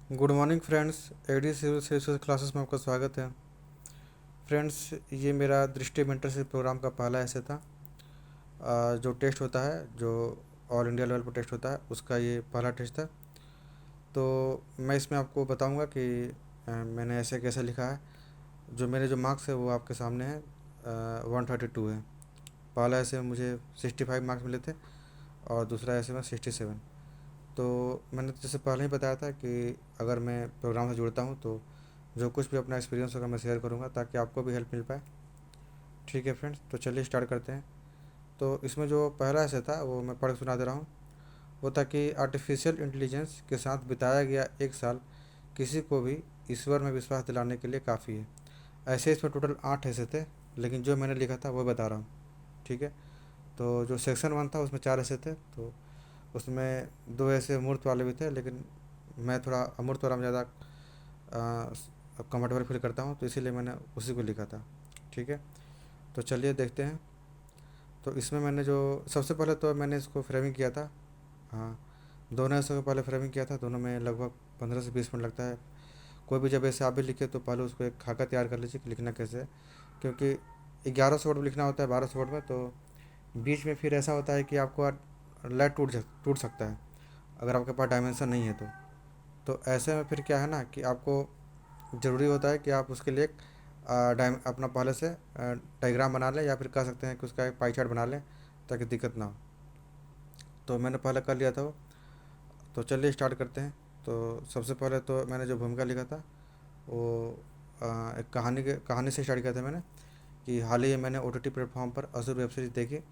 Good morning friends. AD civil services classes में आपका स्वागत है। फ्रेंड्स, ये मेरा दृष्टि मेंटरशिप प्रोग्राम का पहला ऐसे था। जो टेस्ट होता है, जो ऑल इंडिया लेवल पर टेस्ट होता है, उसका ये पहला टेस्ट था। तो मैं इसमें आपको बताऊंगा कि मैंने ऐसे कैसे लिखा है। जो मेरे जो मार्क्स है वो आपके सामने है। 132 है। पहला ऐसे में मुझे 65 मार्क्स मिले थे और दूसरा ऐसे में 67। तो मैंने जैसे पहले ही बताया था कि अगर मैं प्रोग्राम से जुड़ता हूँ तो जो कुछ भी अपना एक्सपीरियंस होगा मैं शेयर करूँगा ताकि आपको भी हेल्प मिल पाए। ठीक है फ्रेंड्स, तो चलिए स्टार्ट करते हैं। तो इसमें जो पहला ऐसे था वो मैं पढ़ के सुना दे रहा हूँ। वो था कि आर्टिफिशियल इंटेलिजेंस के साथ बिताया गया एक साल किसी को भी ईश्वर में विश्वास दिलाने के लिए काफ़ी है। ऐसे इसमें टोटल 8 ऐसे थे, लेकिन जो मैंने लिखा था वो बता रहा हूँ। ठीक है। तो जो सेक्शन 1 था उसमें 4 ऐसे थे, तो उसमें 2 ऐसे मूर्त वाले भी थे, लेकिन मैं थोड़ा अमूर्त वाला में ज़्यादा कंफर्टेबल फील करता हूँ, तो इसीलिए मैंने उसी को लिखा था। ठीक है। तो चलिए देखते हैं। तो इसमें मैंने जो सबसे पहले तो मैंने इसको फ्रेमिंग किया था। हाँ, दोनों ऐसे को पहले फ्रेमिंग किया था। दोनों में लगभग 15 से 20 मिनट लगता है। कोई भी जब ऐसे आप भी लिखे तो पहले उसको एक खाका तैयार कर लीजिए कि लिखना कैसे है, क्योंकि 1100 वर्ड में लिखना होता है, 1200 वर्ड में। तो बीच में फिर ऐसा होता है कि आपको लाइट टूट सकता है अगर आपके पास डायमेंशन नहीं है तो ऐसे में फिर क्या है ना कि आपको ज़रूरी होता है कि आप उसके लिए एक अपना पहले से डायग्राम बना लें, या फिर कह सकते हैं कि उसका एक पाई चार्ट बना लें ताकि दिक्कत ना हो। तो मैंने पहले कर लिया था वो। तो चलिए स्टार्ट करते हैं। तो सबसे पहले तो मैंने जो भूमिका लिखा था वो एक कहानी से स्टार्ट किया था मैंने, कि हाल ही में मैंने OTT प्लेटफॉर्म पर असुर वेब सीरीज देखी,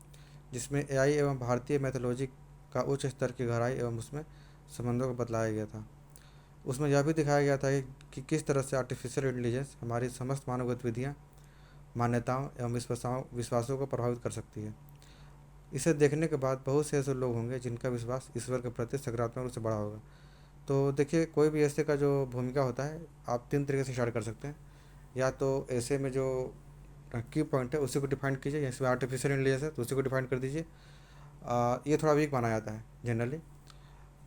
जिसमें AI एवं भारतीय मैथोलॉजी का उच्च स्तर की गहराई एवं उसमें संबंधों को बतलाया गया था। उसमें यह भी दिखाया गया था कि किस तरह से आर्टिफिशियल इंटेलिजेंस हमारी समस्त मानव गतिविधियाँ, मान्यताओं एवं विश्वासों को प्रभावित कर सकती है। इसे देखने के बाद बहुत से ऐसे लोग होंगे जिनका विश्वास ईश्वर के प्रति सकारात्मक रूप से बढ़ा होगा। तो देखिए, कोई भी ऐसे का जो भूमिका होता है, आप 3 तरीके से स्टार्ट कर सकते हैं। या तो ऐसे में जो की पॉइंट है उसी को डिफाइन कीजिए, जैसे आर्टिफिशियल इंटेलिजेंस है तो उसी को डिफाइन कर दीजिए। ये थोड़ा वीक माना जाता है जनरली।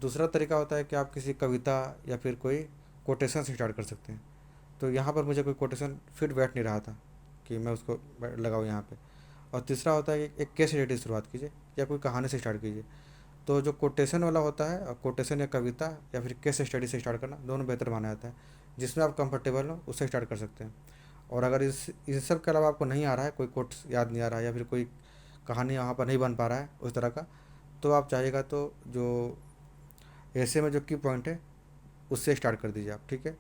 दूसरा तरीका होता है कि आप किसी कविता या फिर कोई कोटेशन से स्टार्ट कर सकते हैं। तो यहाँ पर मुझे कोई कोटेशन फिट बैठ नहीं रहा था कि मैं उसको लगाऊँ यहाँ पे। और तीसरा होता है कि एक केस स्टडी से शुरुआत कीजिए या कोई कहानी से स्टार्ट कीजिए। तो जो कोटेशन वाला होता है, कोटेशन या कविता या फिर केस स्टडी से स्टार्ट करना, दोनों बेहतर माना जाता है। जिसमें आप कंफर्टेबल हो उससे स्टार्ट कर सकते हैं। और अगर इस सब के अलावा आपको नहीं आ रहा है, कोई कोट याद नहीं आ रहा है या फिर कोई कहानी वहाँ पर नहीं बन पा रहा है उस तरह का, तो आप चाहेगा तो जो ऐसे में जो की पॉइंट है उससे स्टार्ट कर दीजिए आप। ठीक है।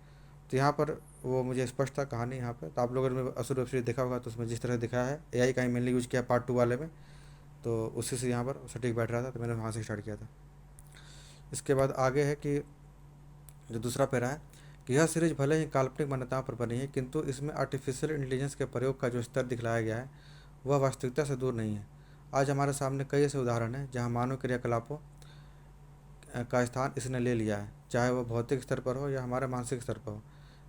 तो यहाँ पर वो मुझे स्पष्ट था कहानी यहाँ पे। तो आप लोगों ने असुर वेब सीरीज देखा होगा, तो उसमें जिस तरह दिखाया है AI का ही मेनली यूज़ किया पार्ट 2 वाले में, तो उसी से यहाँ पर सटीक बैठ रहा था, तो मैंने वहाँ से स्टार्ट किया था। इसके बाद आगे है कि जो दूसरा पैरा है कि यह सीरीज भले ही काल्पनिक मान्यताओं पर बनी है, किंतु इसमें आर्टिफिशियल इंटेलिजेंस के प्रयोग का जो स्तर दिखलाया गया है वह वास्तविकता से दूर नहीं है। आज हमारे सामने कई ऐसे उदाहरण हैं जहाँ मानव क्रियाकलापों का स्थान इसने ले लिया है, चाहे वह भौतिक स्तर पर हो या हमारे मानसिक स्तर पर हो।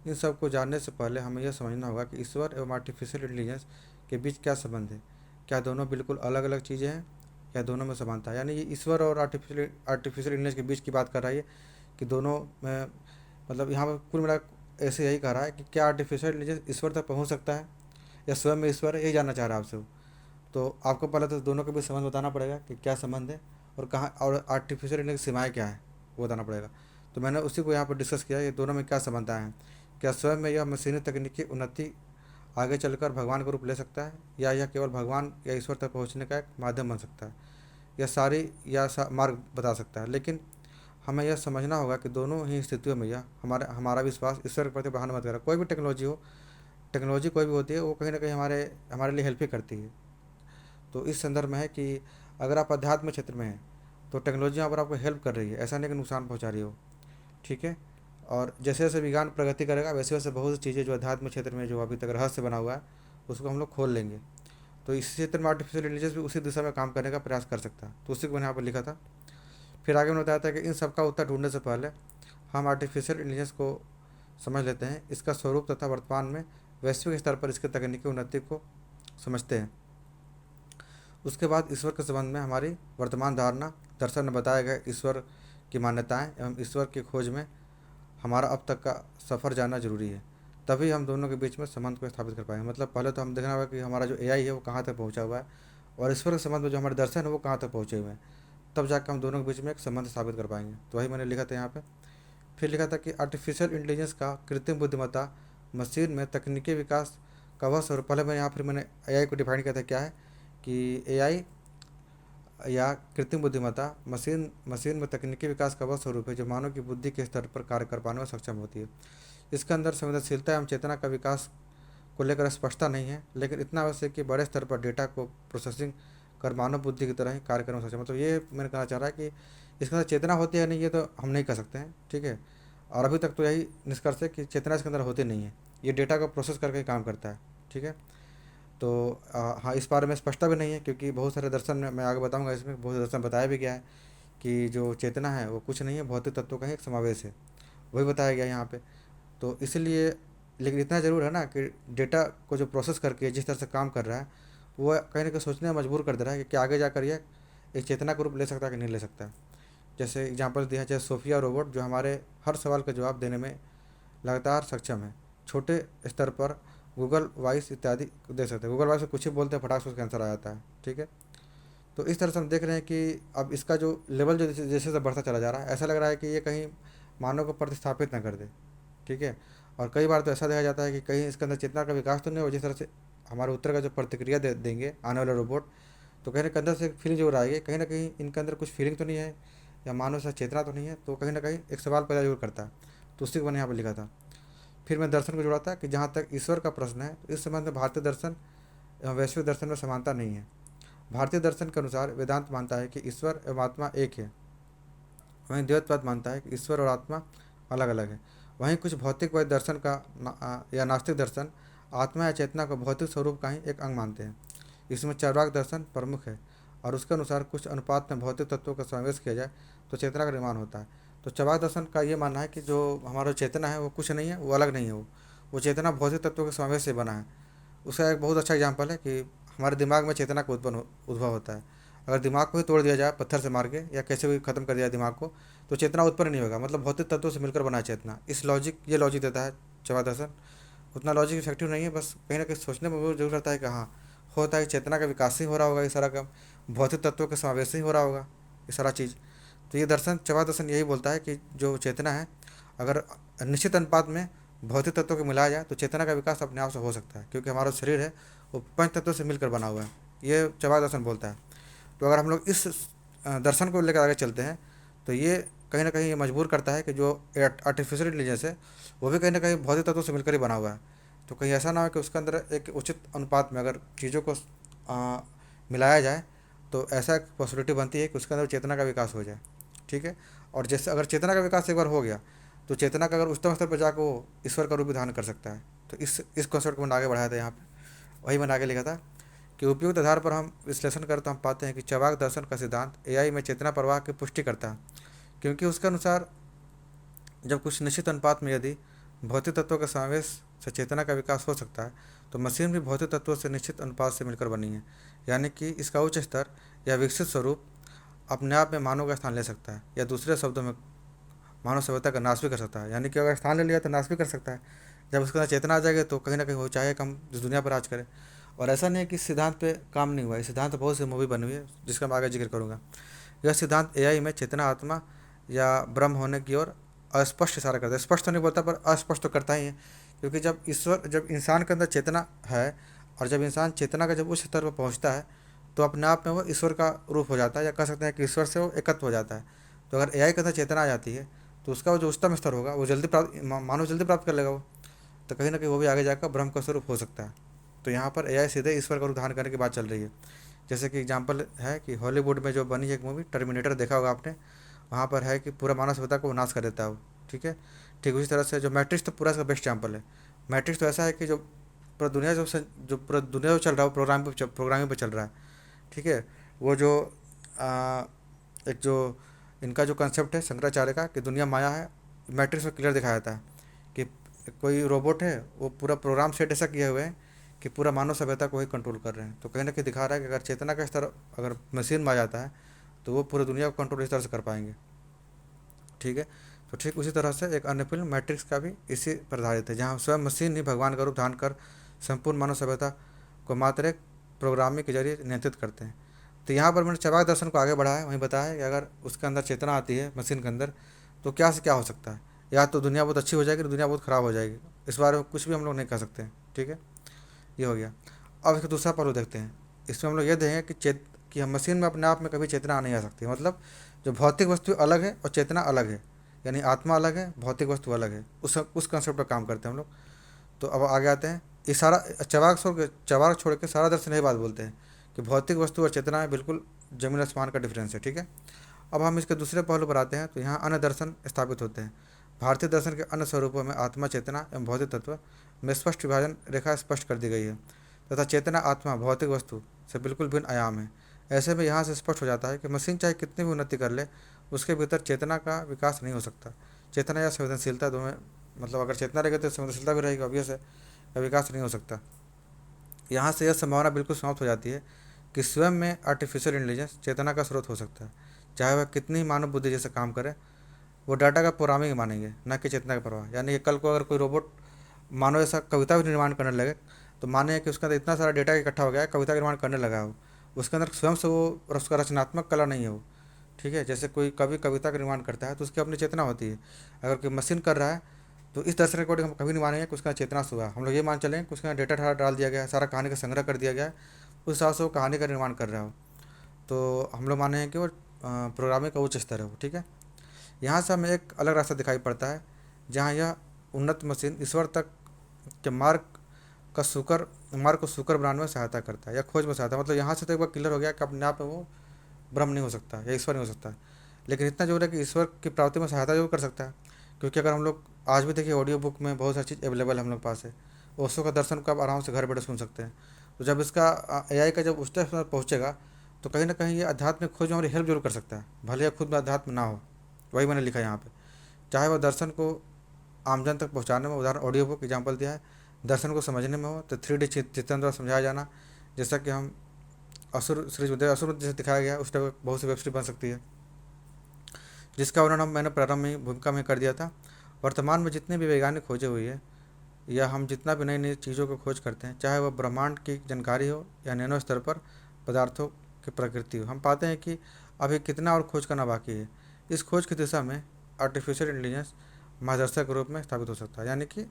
इन सब को जानने से पहले हमें यह समझना होगा कि ईश्वर एवं आर्टिफिशियल इंटेलिजेंस के बीच क्या संबंध है। क्या दोनों बिल्कुल अलग अलग चीज़ें हैं या दोनों में समानता है। यानी ये ईश्वर और आर्टिफिशियल इंटेलिजेंस के बीच की बात कर रहा है, कि दोनों में, मतलब यहाँ पर कुल मिला ऐसे यही कह रहा है कि क्या आर्टिफिशियल इंटेलिजेंस ईश्वर तक पहुँच सकता है या स्वयं में ईश्वर है, यही जानना चाह रहा है आपसे वो। तो आपको पहले तो दोनों के बीच संबंध बताना पड़ेगा कि क्या संबंध है और कहाँ, और आर्टिफिशियल इंटेलिजेंस की सीमाएँ क्या है वो बताना पड़ेगा। तो मैंने उसी को यहाँ पर डिस्कस किया, ये दोनों में क्या समानता है। क्या स्वयं में यह मशीनी तकनीकी उन्नति आगे चलकर भगवान का रूप ले सकता है, या यह केवल भगवान या ईश्वर तक पहुँचने का एक माध्यम बन सकता है। यह सारी मार्ग बता सकता है, लेकिन हमें यह समझना होगा कि दोनों ही स्थितियों में यह हमारा विश्वास ईश्वर के प्रति बढ़ाना मत करेगा। कोई भी टेक्नोलॉजी हो, टेक्नोलॉजी कोई भी होती है, वो कहीं ना कहीं हमारे हमारे लिए हेल्प ही करती है। तो इस संदर्भ में है कि अगर आप अध्यात्म क्षेत्र में हैं तो टेक्नोलॉजी यहाँ पर आपको हेल्प कर रही है, ऐसा नहीं कि नुकसान पहुँचा रही हो। ठीक है। और जैसे जैसे विज्ञान प्रगति करेगा वैसे वैसे बहुत सी चीज़ें जो अध्यात्म क्षेत्र में जो अभी तक रहस्य बना हुआ है उसको हम लोग खोल लेंगे। तो इस क्षेत्र में आर्टिफिशियल इंटेलिजेंस भी उसी दिशा में काम करने का प्रयास कर सकता है, तो उसी को मैंने यहाँ पर लिखा था। फिर आगे मैंने बताया था कि इन सबका उत्तर ढूंढने से पहले हम आर्टिफिशियल इंटेलिजेंस को समझ लेते हैं, इसका स्वरूप तथा वर्तमान में वैश्विक स्तर पर इसके तकनीकी उन्नति को समझते हैं। उसके बाद ईश्वर के संबंध में हमारी वर्तमान धारणा, दर्शन में बताया गया ईश्वर की मान्यताएं एवं ईश्वर की खोज में हमारा अब तक का सफ़र जानना ज़रूरी है। तभी हम दोनों के बीच में संबंध को स्थापित कर पाएंगे। मतलब पहले तो हम देखना होगा कि हमारा जो एआई है वो कहाँ तक पहुँचा हुआ है, और ईश्वर के संबंध में जो हमारे दर्शन है वो कहाँ तक पहुँचे हुए हैं। तब जाकर हम दोनों के बीच में एक संबंध स्थापित कर पाएंगे। तो वही मैंने लिखा था यहाँ पे। फिर लिखा था कि आर्टिफिशियल इंटेलिजेंस का, कृत्रिम बुद्धिमत्ता, मशीन में तकनीकी विकास का वह स्वरूप। पहले मैंने यहाँ फिर मैंने एआई को डिफाइन किया था क्या है, कि एआई या कृत्रिम बुद्धिमत्ता मशीन मशीन में तकनीकी विकास का वह स्वरूप है जो मानव की बुद्धि के स्तर पर कार्य कर पाने में सक्षम होती है। इसके अंदर संवेदनशीलता एवं चेतना का विकास को लेकर स्पष्टता नहीं है, लेकिन इतना आवश्यक कि बड़े स्तर पर डेटा को प्रोसेसिंग कर मानव बुद्धि की तरह ही कार्य करने में सक्षम। मतलब ये मैंने कहना चाह रहा है कि इसके अंदर चेतना होती है नहीं, ये तो हम नहीं कह सकते हैं, ठीक है। और अभी तक तो यही निष्कर्ष है कि चेतना इसके अंदर होती नहीं है, ये डेटा को प्रोसेस करके काम करता है, ठीक है। तो हाँ, इस बारे में स्पष्टता भी नहीं है, क्योंकि बहुत सारे दर्शन में मैं आगे बताऊंगा, इसमें बहुत दर्शन बताया भी गया है कि जो चेतना है वो कुछ नहीं है, भौतिक तत्वों का ही एक समावेश है, वही बताया गया है यहाँ पे। तो इसलिए, लेकिन इतना ज़रूर है ना कि डेटा को जो प्रोसेस करके जिस तरह से काम कर रहा है, वो कहीं ना कहीं सोचने में मजबूर कर दे रहा है कि क्या आगे जाकर ये एक चेतना का रूप ले सकता है कि नहीं ले सकता है। जैसे एग्जांपल दिया जाए, सोफिया रोबोट जो हमारे हर सवाल का जवाब देने में लगातार सक्षम है। छोटे स्तर पर गूगल वॉइस इत्यादि दे सकते हैं, गूगल वॉइस से कुछ ही बोलते हैं, फटाक से उसका आंसर आ जाता है, ठीक है। तो इस तरह से हम देख रहे हैं कि अब इसका जो लेवल जो जैसे जैसे से बढ़ता चला जा रहा है, ऐसा लग रहा है कि ये कहीं मानव को प्रतिस्थापित ना कर दे, ठीक है। और कई बार तो ऐसा देखा जाता है कि कहीं इसके अंदर चेतना का विकास तो नहीं हो, जिस तरह से हमारे उत्तर का जो प्रतिक्रिया दे देंगे आने वाले रोबोट, तो कहीं ना अंदर से फीलिंग जो आएगी, कहीं ना कहीं इनके अंदर कुछ फीलिंग तो नहीं है, या मानव सा चेतना तो नहीं है, तो कहीं ना कहीं एक सवाल पैदा जरूर करता है। तो उसी को मैंने यहाँ पर लिखा था। फिर मैं दर्शन को जोड़ा था कि जहाँ तक ईश्वर का प्रश्न है, तो इस संबंध में भारतीय दर्शन एवं वैश्विक दर्शन में समानता नहीं है। भारतीय दर्शन के अनुसार वेदांत मानता है कि ईश्वर एवं आत्मा एक है, वहीं द्वैतवाद मानता है कि ईश्वर और आत्मा अलग अलग है। वहीं कुछ भौतिकवादी दर्शन का या नास्तिक दर्शन आत्मा या चेतना को भौतिक स्वरूप का ही एक अंग मानते हैं। इसमें चार्वाक दर्शन प्रमुख है, और उसके अनुसार कुछ अनुपात में भौतिक तत्वों का समावेश किया जाए तो चेतना का निर्माण होता है। तो चार्वाक दर्शन का ये मानना है कि जो हमारा चेतना है वो कुछ नहीं है, वो अलग नहीं है, वो चेतना भौतिक तत्वों के समावेश से बना है। उसका एक बहुत अच्छा एग्जाम्पल है कि हमारे दिमाग में चेतना का उद्भव होता है। अगर दिमाग को ही तोड़ दिया जाए पत्थर से मार के, या कैसे भी ख़त्म कर दिया दिमाग को, तो चेतना उत्पन्न नहीं होगा। मतलब भौतिक तत्वों से मिलकर बना है चेतना। इस लॉजिक ये लॉजिक देता है चार्वाक दर्शन। उतना लॉजिक इफेक्टिव नहीं है, बस कहीं ना कहीं सोचने में वो जरूर रहता है कि हाँ, होता है चेतना का विकास ही हो रहा होगा, ये सारा काम भौतिक तत्वों के समावेश ही हो रहा होगा, ये सारा चीज़। तो ये दर्शन, चार्वाक दर्शन यही बोलता है कि जो चेतना है, अगर निश्चित अनुपात में भौतिक तत्वों को मिलाया जाए तो चेतना का विकास अपने आप से हो सकता है, क्योंकि हमारा शरीर है वो पंच तत्वों से मिलकर बना हुआ है, ये चार्वाक दर्शन बोलता है। तो अगर हम लोग इस दर्शन को लेकर आगे चलते हैं, तो ये कहीं ना कहीं ये मजबूर करता है कि जो आर्टिफिशियल इंटेलिजेंस है वो भी कहीं ना कहीं भौतिक तत्वों से मिलकर ही बना हुआ है। तो कहीं ऐसा ना हो कि उसके अंदर एक उचित अनुपात में अगर चीज़ों को मिलाया जाए, तो ऐसा एक पॉसिबिलिटी बनती है कि उसके अंदर चेतना का विकास हो जाए, ठीक है। और जैसे अगर चेतना का विकास एक बार हो गया, तो चेतना का अगर उच्चतम स्तर पर जाकर वो ईश्वर का रूप भी धारण कर सकता है। तो इस कॉन्सेप्ट को मैंने आगे बढ़ाया था यहाँ पे, वही मैंने आगे लिखा था कि उपयुक्त आधार पर हम विश्लेषण करें तो हम पाते हैं कि चार्वाक दर्शन का सिद्धांत एआई में चेतना प्रवाह की पुष्टि करता है, क्योंकि उसके अनुसार जब कुछ निश्चित अनुपात में यदि भौतिक तत्वों के समावेश से चेतना का विकास हो सकता है, तो मशीन भी भौतिक तत्वों से निश्चित अनुपात से मिलकर बनी है। यानी कि इसका उच्च स्तर या विकसित स्वरूप अपने आप में मानव का स्थान ले सकता है, या दूसरे शब्दों में मानव सभ्यता का नाश भी कर सकता है। यानी कि अगर स्थान ले लिया तो नाश भी कर सकता है। जब उसके अंदर चेतना आ जाएगी तो कहीं ना कहीं वो चाहे हम इस दुनिया पर राज करें। और ऐसा नहीं है कि इस सिद्धांत पे काम नहीं हुआ, इस सिद्धांत पर बहुत सी मूवी बनी हुई है जिसका मैं आगे जिक्र करूँगा। यह सिद्धांत एआई में चेतना, आत्मा या ब्रह्म होने की ओर अस्पष्ट इशारा करता है। स्पष्ट तो नहीं बोलता पर अस्पष्ट तो करता ही है, क्योंकि जब इंसान के अंदर चेतना है, और जब इंसान चेतना का जब उस स्तर पर पहुँचता है, तो अपने आप में वो ईश्वर का रूप हो जाता है, या कह सकते हैं कि ईश्वर से वो एकत्व हो जाता है। तो अगर एआई के अंदर चेतना आ जाती है, तो उसका वो जो उच्चतम स्तर होगा वो जल्दी प्राप्त मानव जल्दी प्राप्त कर लेगा वो। तो कहीं ना कहीं वो भी आगे जाकर ब्रह्म का स्वरूप हो सकता है। तो यहाँ पर एआई सीधे ईश्वर का रूप धारण करने की बात चल रही है। जैसे कि एग्जांपल है कि हॉलीवुड में जो बनी एक मूवी टर्मिनेटर देखा होगा आपने, वहाँ पर है कि पूरा मानव सभ्यता को नाश कर देता है वो, ठीक है। ठीक उसी तरह से जो मैट्रिक्स, तो पूरा इसका बेस्ट एग्जाम्पल है। मैट्रिक्स तो ऐसा है कि जो पूरा दुनिया जो पूरा दुनिया जो चल रहा है वो प्रोग्रामिंग पे चल रहा है, ठीक है। वो जो आ, एक जो इनका जो कंसेप्ट है शंकराचार्य का कि दुनिया माया है, मैट्रिक्स में क्लियर दिखाया जाता है कि कोई रोबोट है, वो पूरा प्रोग्राम सेट ऐसा किए हुए हैं कि पूरा मानव सभ्यता को ही कंट्रोल कर रहे हैं। तो कहीं ना कहीं दिखा रहा है कि अगर चेतना का स्तर अगर मशीन में आ जाता है, तो वो पूरी दुनिया को कंट्रोल इस तरह से कर पाएंगे, ठीक है। तो ठीक उसी तरह से एक अन्य फिल्म मैट्रिक्स का भी इसी पर आधारित है, जहाँ स्वयं मशीन ही भगवान का रूप धारण कर संपूर्ण मानव सभ्यता को मात्र एक प्रोग्रामिंग के जरिए नियंत्रित करते हैं। तो यहाँ पर मैंने चबाक दर्शन को आगे बढ़ाया, वहीं बताया कि अगर उसके अंदर चेतना आती है मशीन के अंदर, तो क्या से क्या हो सकता है। या तो दुनिया बहुत अच्छी हो जाएगी, तो दुनिया बहुत ख़राब हो जाएगी। इस बारे में कुछ भी हम लोग नहीं कह सकते हैं। ठीक है, ये हो गया। अब इसका दूसरा पहलू देखते हैं। इसमें हम लोग ये देखेंगे कि हम मशीन में अपने आप में कभी चेतना नहीं आ सकती। मतलब जो भौतिक वस्तु अलग है और चेतना अलग है, यानी आत्मा अलग है, भौतिक वस्तु अलग है। उस कंसेप्ट पर काम करते हैं हम लोग। तो अब आगे आते हैं। ये सारा चबाक छोड़ के सारा दर्शन यही बात बोलते हैं कि भौतिक वस्तु और चेतना में बिल्कुल जमीन आसमान का डिफरेंस है। ठीक है, अब हम इसके दूसरे पहलू पर आते हैं। तो यहाँ अन्य दर्शन स्थापित होते हैं। भारतीय दर्शन के अन्य स्वरूपों में आत्मा, चेतना एवं भौतिक तत्व में स्पष्ट विभाजन रेखा स्पष्ट कर दी गई है, तथा चेतना आत्मा भौतिक वस्तु से बिल्कुल भिन्न आयाम है। ऐसे में यहाँ से स्पष्ट हो जाता है कि मशीन चाहे कितनी भी उन्नति कर ले, उसके भीतर चेतना का विकास नहीं हो सकता। चेतना या संवेदनशीलता दोनों, मतलब अगर चेतना रहेगी तो संवेदनशीलता भी रहेगी, ऑब्वियस है, का विकास नहीं हो सकता। यहाँ से यह संभावना बिल्कुल समाप्त हो जाती है कि स्वयं में आर्टिफिशियल इंटेलिजेंस चेतना का स्रोत हो सकता है, चाहे वह कितनी ही मानव बुद्धि जैसे काम करे। वो डाटा का प्रोग्रामिंग मानेंगे, न कि चेतना का प्रवाह। यानी कि कल को अगर कोई रोबोट मानव ऐसा कविता भी निर्माण करने लगे, तो माने कि उसके अंदर इतना सारा डेटा इकट्ठा हो गया है, कविता का निर्माण करने लगा हो, उसके अंदर स्वयं से वो उसका रचनात्मक कला नहीं है वो। ठीक है, जैसे कोई कवि कविता का निर्माण करता है तो उसकी अपनी चेतना होती है। अगर कोई मशीन कर रहा है, तो इस दर्शन अकॉर्डिंग हम कभी नहीं मानेंगे कि उसका चेतना से हुआ। हम लोग ये मान चलें कि उसका डेटा डाल दिया गया है, सारा कहानी का संग्रह कर दिया गया है, उस हिसाब से वो कहानी का निर्माण कर रहा हो, तो हम लोग माने हैं कि वो प्रोग्रामिंग का उच्च स्तर है वो। ठीक है, यहाँ से हमें एक अलग रास्ता दिखाई पड़ता है, जहाँ यह उन्नत मशीन ईश्वर तक के मार्ग को सुकर बनाने में सहायता करता है या खोज में सहायता। मतलब यहाँ से तो एक बार क्लियर हो गया कि अपने आप में वो ब्रह्म नहीं हो सकता या ईश्वर नहीं हो सकता। लेकिन इतना जरूर है कि ईश्वर की प्राप्ति में सहायता जरूर कर सकता है। क्योंकि अगर हम लोग आज भी देखिए, ऑडियो बुक में बहुत सारी चीज़ अवेलेबल है हम लोग पास है। ओशो का दर्शन को आप आराम से घर बैठे सुन सकते हैं। तो जब इसका एआई का जब उस तक पहुँचेगा, तो कहीं ना कहीं ये आध्यात्मिक खोज में हमारी हेल्प जरूर कर सकता है, भले या खुद में अध्यात्म ना हो। वही मैंने लिखा है यहाँ पे। चाहे वह दर्शन को आमजन तक पहुँचाने में, उदाहरण ऑडियो बुक एग्जाम्पल दिया है, दर्शन को समझने में हो तो 3D चित्रण द्वारा समझाया जाना, जैसा कि हम असुर सीरीज में असुर जैसे दिखाया गया, उस टाइप बहुत सी वेब सीरीज बन सकती है, जिसका वर्णन मैंने प्रारंभ में भूमिका में कर दिया था। वर्तमान में जितने भी वैज्ञानिक खोजें हुई है, या हम जितना भी नई नई चीज़ों को खोज करते हैं, चाहे वह ब्रह्मांड की जानकारी हो या नैनो स्तर पर पदार्थों की प्रकृति हो, हम पाते हैं कि अभी कितना और खोज करना बाकी है। इस खोज की दिशा में आर्टिफिशियल इंटेलिजेंस मार्गदर्शक के रूप में स्थापित हो सकता है। यानी कि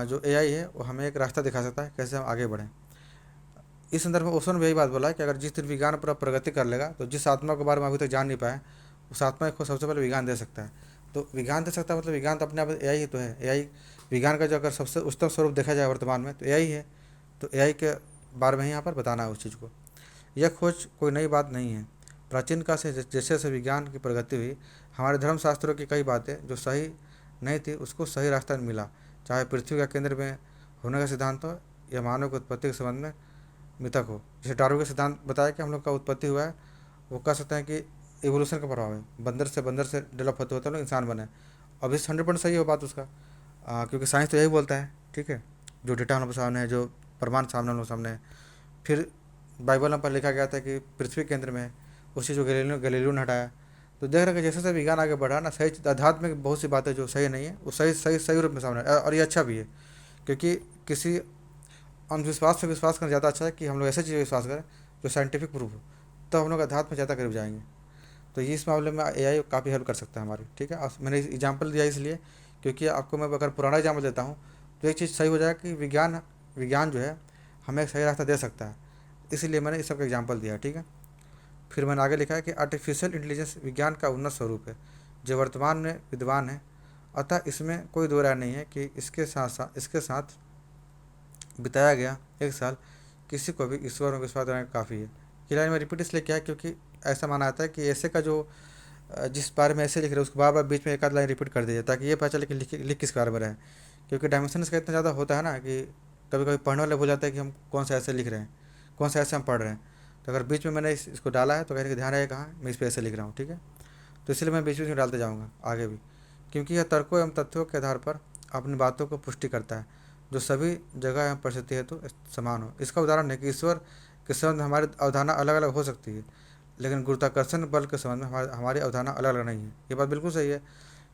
जो एआई है वो हमें एक रास्ता दिखा सकता है कैसे हम आगे बढ़ें। इस संदर्भ में ओशो ने भी यही बात बोला है कि अगर जिस दिन विज्ञान पर प्रगति कर लेगा, तो जिस आत्मा के बारे में अभी तक जान नहीं पाए, उस आत्मा को सबसे पहले विज्ञान दे सकता है। तो विज्ञान दे सकता है, मतलब विज्ञान तो अपने आप एआई ही तो है। एआई विज्ञान का जो अगर सबसे उच्चतम स्वरूप देखा जाए वर्तमान में, तो एआई है। तो एआई के बारे में ही यहाँ पर बताना है उस चीज़ को। यह खोज कोई नई बात नहीं है। प्राचीन काल से जैसे जैसे विज्ञान की प्रगति हुई, हमारे धर्मशास्त्रों की कई बातें जो सही नहीं थी, उसको सही रास्ता मिला। चाहे पृथ्वी का केंद्र में होने का सिद्धांत हो, या मानव की उत्पत्ति के संबंध में मिथक हो। जैसे डार्विन का सिद्धांत बताया कि हम लोग का उत्पत्ति हुआ है, वो कह सकते हैं कि एवोल्यूशन का प्रभाव है, बंदर से डेवलप होते होते लोग इंसान बने। अब इस 100% सही हो बात उसका, क्योंकि साइंस तो यही बोलता है। ठीक है, जो डेटा हम लोग सामने है, जो प्रमाण सामने हम लोग सामने है। फिर बाइबल में पर लिखा गया था कि पृथ्वी केंद्र में है, उसी जो गैलीलियो ने हटाया। तो देख रहे हैं कि जैसे जैसे विज्ञान आगे बढ़ा ना, सही अध्यात्म में बहुत सी बातें जो सही नहीं है, वो सही सही सही रूप में सामने है। और ये अच्छा भी है, क्योंकि किसी अंधविश्वास से विश्वास करना ज़्यादा अच्छा है कि हम लोग ऐसे चीज़ें विश्वास करें जो साइंटिफिक प्रूफ हो, तो हम लोग अध्यात्म में ज़्यादा करीब जाएंगे। तो ये इस मामले में एआई काफ़ी हेल्प कर सकता है हमारी। ठीक है, और मैंने एग्जाम्पल दिया इसलिए क्योंकि आपको मैं अगर पुराना एग्जाम्पल देता हूँ, तो एक चीज़ सही हो जाएगा कि विज्ञान जो है हमें एक सही रास्ता दे सकता है, इसीलिए मैंने इस सब का एग्जाम्पल दिया। ठीक है, फिर मैंने आगे लिखा है कि आर्टिफिशियल इंटेलिजेंस विज्ञान का उन्नत स्वरूप है, जो वर्तमान में विद्वान है। अतः इसमें कोई दो राय नहीं है कि इसके साथ बिताया गया एक साल किसी को भी ईश्वर में विश्वास करना काफ़ी है। ये लाइन में रिपीट इसलिए किया है क्योंकि ऐसा माना जाता है कि ऐसे का जो जिस बारे में ऐसे लिख रहे हैं, उसको बार बार बीच में एक आध लाइन रिपीट कर दीजिए, ताकि ये पता चले कि लिख किस बारे में रहे। क्योंकि डायमेंशन इसका इतना ज़्यादा होता है ना कि कभी कभी पढ़ने वाले भूल जाते हैं कि हम कौन सा ऐसे लिख रहे हैं, कौन सा ऐसे हम पढ़ रहे हैं। तो अगर बीच में मैंने इसको डाला है, तो कहीं ध्यान रहे कहाँ मैं इस पर ऐसे लिख रहा हूँ। ठीक है, तो इसलिए मैं बीच बीच में डालते जाऊँगा आगे भी, क्योंकि यह तर्कों एवं तथ्यों के आधार पर अपनी बातों को पुष्टि करता है, जो सभी जगह एवं परिस्थिति हेतु समान हो। इसका उदाहरण है कि ईश्वर के संबंध में हमारी अवधारणा अलग अलग हो सकती है, लेकिन गुरुत्वाकर्षण बल के संबंध में हमारी अवधारणा अलग अलग नहीं है। ये बात बिल्कुल सही है,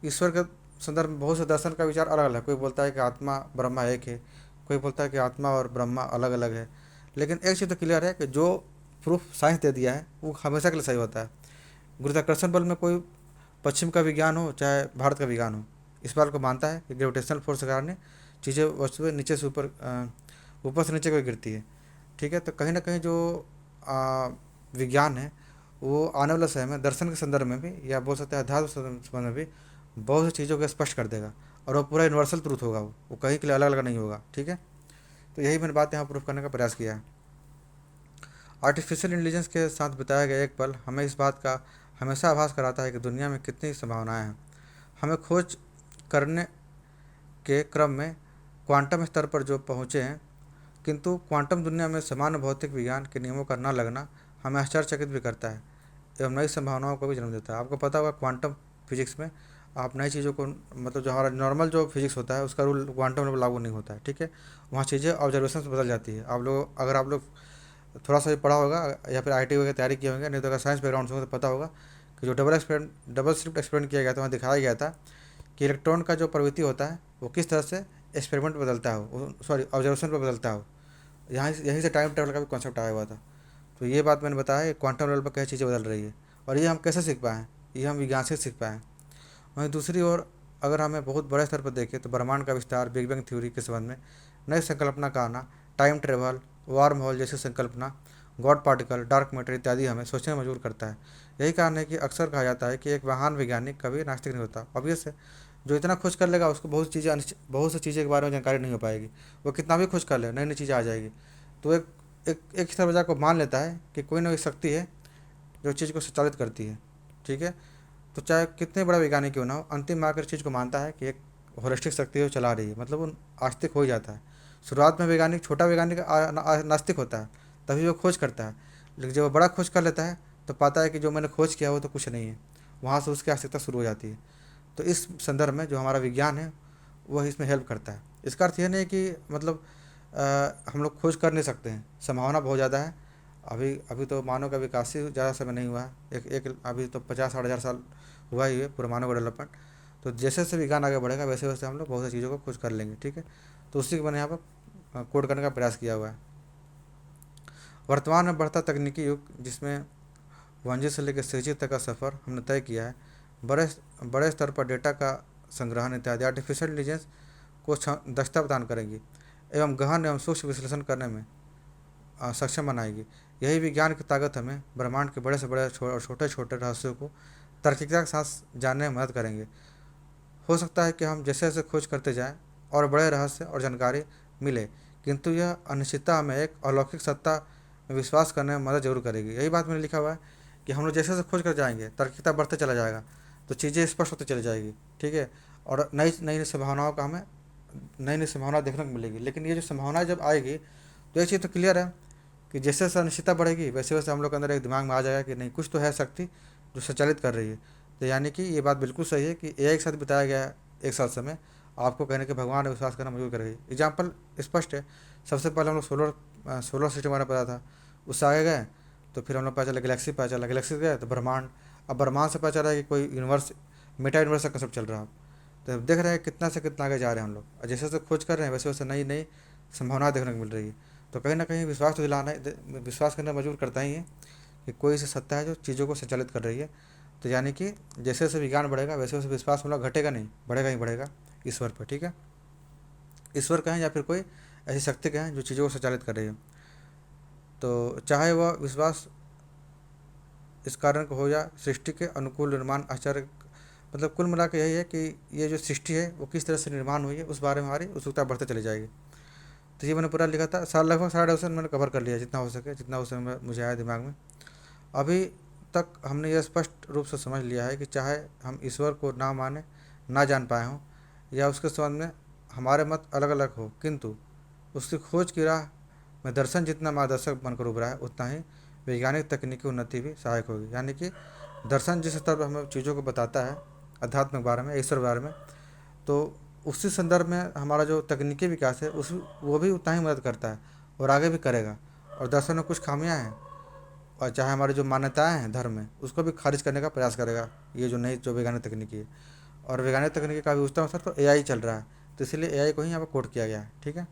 ईश्वर के संदर्भ में बहुत से दर्शन का विचार अलग अलग है। कोई बोलता है कि आत्मा ब्रह्मा एक है, कोई बोलता है कि आत्मा और ब्रह्मा अलग अलग है। लेकिन एक चीज़ तो क्लियर है कि जो प्रूफ साइंस दे दिया है वो हमेशा के लिए सही होता है। गुरुत्वाकर्षण बल में कोई पश्चिम का विज्ञान हो चाहे भारत का विज्ञान हो, इस बात को मानता है कि ग्रेविटेशनल फोर्स के कारण चीज़ें वस्तुएं नीचे से ऊपर, ऊपर से नीचे को गिरती है। ठीक है, तो कहीं ना कहीं जो विज्ञान है वो आने वाले समय में दर्शन के संदर्भ में भी या बोल सकते हैं अध्यात्म संदर्भ में भी बहुत सी चीज़ों को स्पष्ट कर देगा। और वो पूरा यूनिवर्सल ट्रूथ होगा, वो कहीं के लिए अलग अलग नहीं होगा। ठीक है, तो यही मैंने बात यहाँ प्रूफ करने का प्रयास किया है। आर्टिफिशियल इंटेलिजेंस के साथ बिताया गया एक पल हमें इस बात का हमेशा आभास कराता है कि दुनिया में कितनी संभावनाएं हैं। हमें खोज करने के क्रम में क्वांटम स्तर पर जो पहुँचे हैं, किंतु क्वांटम दुनिया में सामान्य भौतिक विज्ञान के नियमों का न लगना हमें आश्चर्यचकित भी करता है एवं नई संभावनाओं को भी जन्म देता है। आपको पता होगा क्वांटम फिजिक्स में आप नई चीज़ों को, मतलब जो हमारा नॉर्मल जो फिजिक्स होता है उसका रूल क्वांटम में लागू नहीं होता है। ठीक है, वहाँ चीज़ें ऑब्जर्वेशन से बदल जाती है। आप लोग, अगर आप लोग थोड़ा सा भी पढ़ा होगा या फिर आईटी वगैरह तैयारी किए होंगे, नहीं तो अगर साइंस बैकग्राउंड से हो तो पता होगा कि जो डबल शिफ्ट एक्सपेरिमेंट किया गया था वहाँ दिखाया गया था कि इलेक्ट्रॉन का जो प्रवृत्ति होता है वो किस तरह से एक्सपेरिमेंट बदलता हो, सॉरी ऑब्जर्वेशन पर बदलता हो। यहाँ यहीं से टाइम ट्रेवल का भी कॉन्सेप्ट आया हुआ था। तो ये बात मैंने बताया है क्वांटम लेवल पर कैसी चीज़ें बदल रही है और ये हम कैसे सीख पाएँ, ये हम विज्ञान से सीख पाएँ। वहीं दूसरी ओर अगर हमें बहुत बड़े स्तर पर देखें तो ब्रह्मांड का विस्तार, बिग बैंग थ्योरी के संबंध में नई संकल्पना का आना, टाइम ट्रेवल, वार्म होल जैसी संकल्पना, गॉड पार्टिकल, डार्क मैटर इत्यादि हमें सोचने में मजबूर करता है। यही कारण है कि अक्सर कहा जाता है कि एक महान वैज्ञानिक कभी नास्तिक नहीं होता। ऑब्वियस है, जो इतना खोज कर लेगा उसको बहुत सी चीज़ें के बारे में जानकारी नहीं हो पाएगी। वो कितना भी खोज कर ले नई नई चीज़ें आ जाएगी। तो एक हिस्सा बजा को मान लेता है कि कोई ना कोई शक्ति है जो चीज़ को संचालित करती है। ठीक है, तो चाहे कितने बड़ा वैज्ञानिक क्यों ना हो, अंतिम में आकर चीज़ को मानता है कि एक होलिस्टिक शक्ति है जो चला रही है, मतलब वो आस्तिक हो ही जाता है। शुरुआत में वैज्ञानिक, छोटा वैज्ञानिक नास्तिक होता है, तभी वो खोज करता है। लेकिन जब वो बड़ा खोज कर लेता है तो पाता है कि जो मैंने खोज किया वो तो कुछ नहीं है, वहाँ से उसकी आस्तिकता शुरू हो जाती है। तो इस संदर्भ में जो हमारा विज्ञान है वह इसमें हेल्प करता है। इसका अर्थ यह नहीं कि मतलब हम लोग खोज कर नहीं सकते हैं, संभावना बहुत ज़्यादा है। अभी अभी तो मानव का विकास ही ज़्यादा समय नहीं हुआ है, एक अभी तो 50-60 हज़ार साल हुआ ही है पूरे मानव का डेवलपमेंट। तो जैसे जैसे विज्ञान आगे बढ़ेगा वैसे वैसे हम लोग बहुत सी चीज़ों को खोज कर लेंगे। ठीक है, तो उसी को मैंने यहाँ पर कोड करने का प्रयास किया हुआ है। वर्तमान में बढ़ता तकनीकी युग जिसमें 1G से लेकर 6G तक का सफ़र हमने तय किया है, बड़े बड़े स्तर पर डेटा का संग्रहण इत्यादि आर्टिफिशियल इंटेलिजेंस को दक्षता प्रदान करेंगी एवं गहन एवं सूक्ष्म विश्लेषण करने में सक्षम बनाएगी। यही विज्ञान की ताकत हमें ब्रह्मांड के बड़े से बड़े और छोटे छोटे रहस्यों को तार्किकता के साथ जानने में मदद करेंगे। हो सकता है कि हम जैसे जैसे खोज करते जाएं और बड़े रहस्य और जानकारी मिले, किंतु यह अनिश्चितता हमें एक अलौकिक सत्ता में विश्वास करने में मदद जरूर करेगी। यही बात मैंने लिखा हुआ है कि हम लोग जैसे जैसे खोज कर जाएंगे तार्किकता बढ़ते चला जाएगा, तो चीज़ें स्पष्ट होती चली जाएगी। ठीक है, और नई नई संभावनाओं का हमें नई नई संभावना देखने को मिलेगी। लेकिन ये जो संभावना जब आएगी तो एक चीज़ तो क्लियर है कि जैसे जैसे अनिश्चितता बढ़ेगी वैसे वैसे हम लोग के अंदर एक दिमाग में आ जाएगा कि नहीं, कुछ तो है शक्ति जो संचालित कर रही है। तो यानी कि ये बात बिल्कुल सही है कि एआई के साथ बिताया गया एक साल समय आपको कहने के भगवान ने विश्वास करना मजबूर करेगी। एग्जाम्पल स्पष्ट है। सबसे पहले हम लोग सोलर सिस्टम बारे में पता था, उससे आगे गए तो फिर हम लोग पता चला गैलेक्सी, पता चला गैलेक्सी गए तो ब्रह्मांड, अब ब्रह्मांड से पता चला कि कोई यूनिवर्स, मेटा यूनिवर्स का कंसेप्ट चल रहा है। तो अब देख रहे हैं कितना से कितना आगे जा रहे हैं हम लोग, और जैसे जैसे खोज कर रहे हैं वैसे वैसे नई नई संभावनाएं देखने को मिल रही है। तो कहीं ना कहीं विश्वास तो दिलाना, विश्वास करना मजबूर करता ही है कि कोई ऐसी सत्ता है जो चीज़ों को संचालित कर रही है। तो यानी कि जैसे जैसे विज्ञान बढ़ेगा वैसे वैसे विश्वास मतलब घटेगा नहीं, बढ़ेगा ही बढ़ेगा ईश्वर पर। ठीक है, ईश्वर कहें या फिर कोई ऐसी शक्ति कहें जो चीज़ों को संचालित कर रही है। तो चाहे वह विश्वास इस कारण को हो या सृष्टि के अनुकूल निर्माण आश्चर्य, मतलब कुल मिला के यही है कि ये जो सृष्टि है वो किस तरह से निर्माण हुई है उस बारे में हमारी उत्सुकता बढ़ते चली जाएगी। तो ये मैंने पूरा लिखा था, लगभग 1.5 मैंने कवर कर लिया जितना हो सके, जितना उस समय मुझे आया दिमाग में। अभी तक हमने यह स्पष्ट रूप से समझ लिया है कि चाहे हम ईश्वर को ना माने, ना जान पाए हों या उसके संबंध में हमारे मत अलग अलग हो, किंतु उसकी खोज की राह में दर्शन जितना मार्गदर्शक बनकर उभरा है उतना ही वैज्ञानिक तकनीकी उन्नति भी सहायक होगी। यानी कि दर्शन जिस स्तर पर हमें चीज़ों को बताता है अध्यात्म के बारे में, ईश्वर के बारे में, तो उसी संदर्भ में हमारा जो तकनीकी विकास है उस वो भी उतना ही मदद करता है और आगे भी करेगा। और दर्शन में कुछ खामियां हैं और चाहे हमारी जो मान्यताएं हैं धर्म में उसको भी खारिज करने का प्रयास करेगा ये जो नई जो वैज्ञानिक तकनीकी है। और वैज्ञानिक तकनीकी का भी उच्चतम स्तर तो एआई चल रहा है, तो इसलिए एआई को ही यहाँ पर कोड किया गया है। ठीक है,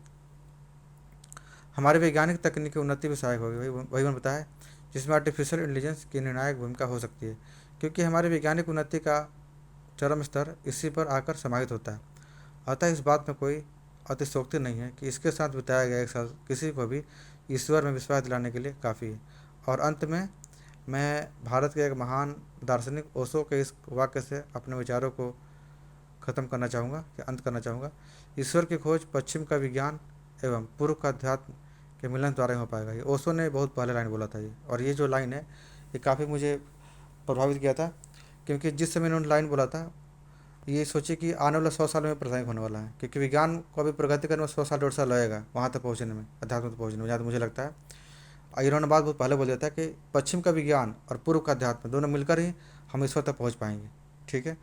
हमारी वैज्ञानिक तकनीकी उन्नति भी सहायक होगी, वही मैंने बताया, जिसमें आर्टिफिशियल इंटेलिजेंस की निर्णायक भूमिका हो सकती है, क्योंकि हमारी वैज्ञानिक उन्नति का चरम स्तर इसी पर आकर समाहित होता है। अतः इस बात में कोई अतिशयोक्ति नहीं है कि इसके साथ बिताया गया एक साल किसी को भी ईश्वर में विश्वास दिलाने के लिए काफ़ी है। और अंत में मैं भारत के एक महान दार्शनिक ओशो के इस वाक्य से अपने विचारों को ख़त्म करना चाहूँगा, कि अंत करना चाहूँगा। ईश्वर की खोज पश्चिम का विज्ञान एवं पूर्व का अध्यात्म के मिलन द्वारा ही हो पाएगा। ये ओशो ने बहुत पहले लाइन बोला था ये, और ये जो लाइन है ये काफ़ी मुझे प्रभावित किया था, क्योंकि जिस समय इन्होंने लाइन बोला था, ये सोचिए कि आने वाला 100 साल में प्रासंगिक होने वाला है, क्योंकि विज्ञान को अभी प्रगति करने में 100 साल 150 साल लगेगा वहाँ तक पहुँचने में, अध्यात्म तक पहुँचने में, जहाँ तक मुझे लगता है। और इन्होंने बात बहुत पहले बोल दिया था कि पश्चिम का विज्ञान और पूर्व का अध्यात्म दोनों मिलकर ही हम ईश्वर तक पहुँच पाएंगे। ठीक है,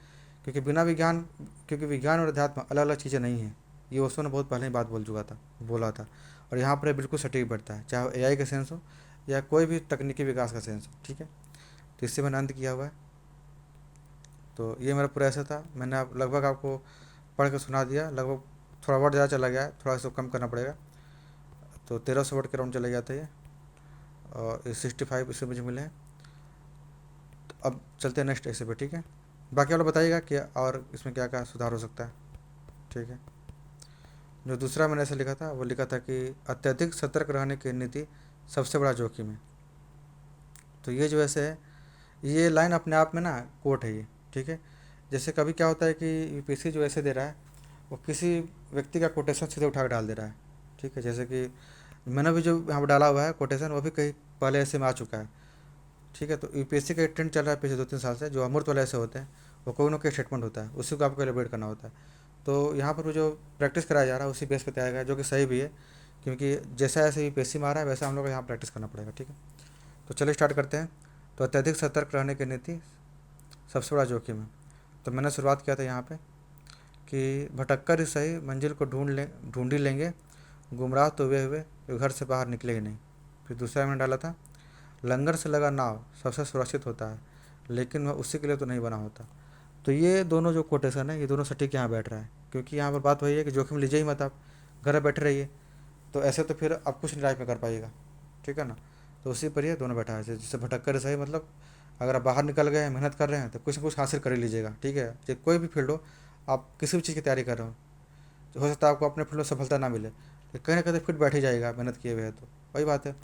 क्योंकि बिना विज्ञान, क्योंकि विज्ञान और अध्यात्म अलग अलग चीज़ें नहीं हैं, ये ओशो ने बहुत पहले ही बात बोला था। और यहाँ पर बिल्कुल सटीक बैठता है, चाहे एआई का सेंस हो या कोई भी तकनीकी विकास का सेंस हो। ठीक है, तो इससे मैंने अंत किया हुआ है। तो ये मेरा पूरा ऐसा था, मैंने आप लगभग आपको पढ़ के सुना दिया, लगभग थोड़ा वर्ड ज़्यादा चला गया है, थोड़ा सा कम करना पड़ेगा। तो 1300 वर्ड के राउंड चले जाते हैं, और 65 इससे मुझे मिले हैं। तो अब चलते हैं नेक्स्ट ऐसे पे। ठीक है, बाकी आप लोग बताइएगा कि और इसमें क्या क्या सुधार हो सकता है। ठीक है, जो दूसरा मैंने ऐसे लिखा था वो लिखा था कि अत्यधिक सतर्क रहने की नीति सबसे बड़ा जोखिम है। तो ये जो ऐसे है, ये लाइन अपने आप में ना कोट है ये। ठीक है, जैसे कभी क्या होता है कि यूपीएससी जो ऐसे दे रहा है वो किसी व्यक्ति का कोटेशन सीधे उठा कर डाल दे रहा है। ठीक है, जैसे कि मैंने भी जो यहाँ पर डाला हुआ है कोटेशन, वो भी कहीं पहले ऐसे में आ चुका है। ठीक है, तो यूपीएससी का एक ट्रेंड चल रहा है पिछले 2-3 साल से, जो अमूर्त वाले ऐसे होते हैं, वो कोई ना कोई स्टेटमेंट होता है, उसी को आपको एलिब्रेट करना होता है। तो यहाँ पर जो प्रैक्टिस कराया जा रहा है उसी बेस पे तैयार गया है, जो कि सही भी है, क्योंकि जैसा ऐसे यूपीएससी में आ रहा है वैसा हम लोग को यहाँ प्रैक्टिस करना पड़ेगा। ठीक है, तो चलिए स्टार्ट करते हैं। तो अत्यधिक सतर्क रहने की नीति सबसे बड़ा जोखिम है। तो मैंने शुरुआत किया था यहाँ पे कि भटक कर ही सही मंजिल को ढूंढ ही लेंगे, गुमराह तो हुए घर से बाहर निकले ही नहीं। फिर दूसरा मैंने डाला था, लंगर से लगा नाव सबसे सुरक्षित होता है, लेकिन वह उसी के लिए तो नहीं बना होता। तो ये दोनों जो कोटेशन है, ये दोनों सटीक यहाँ बैठ रहा है, क्योंकि यहाँ पर बात वही है कि जोखिम लीजिए ही मत, आप घर में बैठे रहिए, तो ऐसे तो फिर आप कुछ नहीं लाइफ में कर पाइएगा। ठीक है ना, तो उसी पर ये दोनों बैठा है। जिससे भटक कर सही मतलब अगर आप बाहर निकल गए हैं, मेहनत कर रहे हैं, तो कुछ ना कुछ हासिल कर ही लीजिएगा। ठीक है, चाहे कोई भी फील्ड हो, आप किसी भी चीज़ की तैयारी कर रहे हो सकता है आपको अपने फील्ड में सफलता ना मिले, लेकिन कहीं ना कहीं फिट बैठ ही जाएगा, मेहनत किए हुए है तो वही बात है।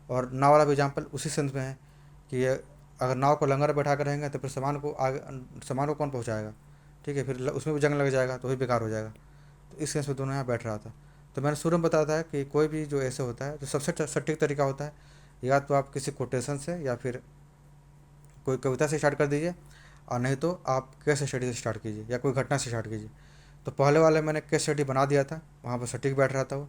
और नाव वाला भी एग्जाम्पल उसी सेंस में है कि ये अगर नाव को लंगर में बैठा कर रहेंगे तो फिर सामान को कौन पहुँचाएगा। ठीक है, फिर उसमें भी जंग लग जाएगा तो वही बेकार हो जाएगा। तो इस सेंस में दोनों यहाँ बैठ रहा था। तो मैंने शुरू में बताया था कि कोई भी जो ऐसे होता है, जो सबसे सटीक तरीका होता है, या तो आप किसी कोटेशन से या फिर कोई कविता से स्टार्ट कर दीजिए, और नहीं तो आप केस स्टडी से स्टार्ट कीजिए या कोई घटना से स्टार्ट कीजिए। तो पहले वाले मैंने केस स्टडी बना दिया था, वहाँ पर सटीक बैठ रहा था वो।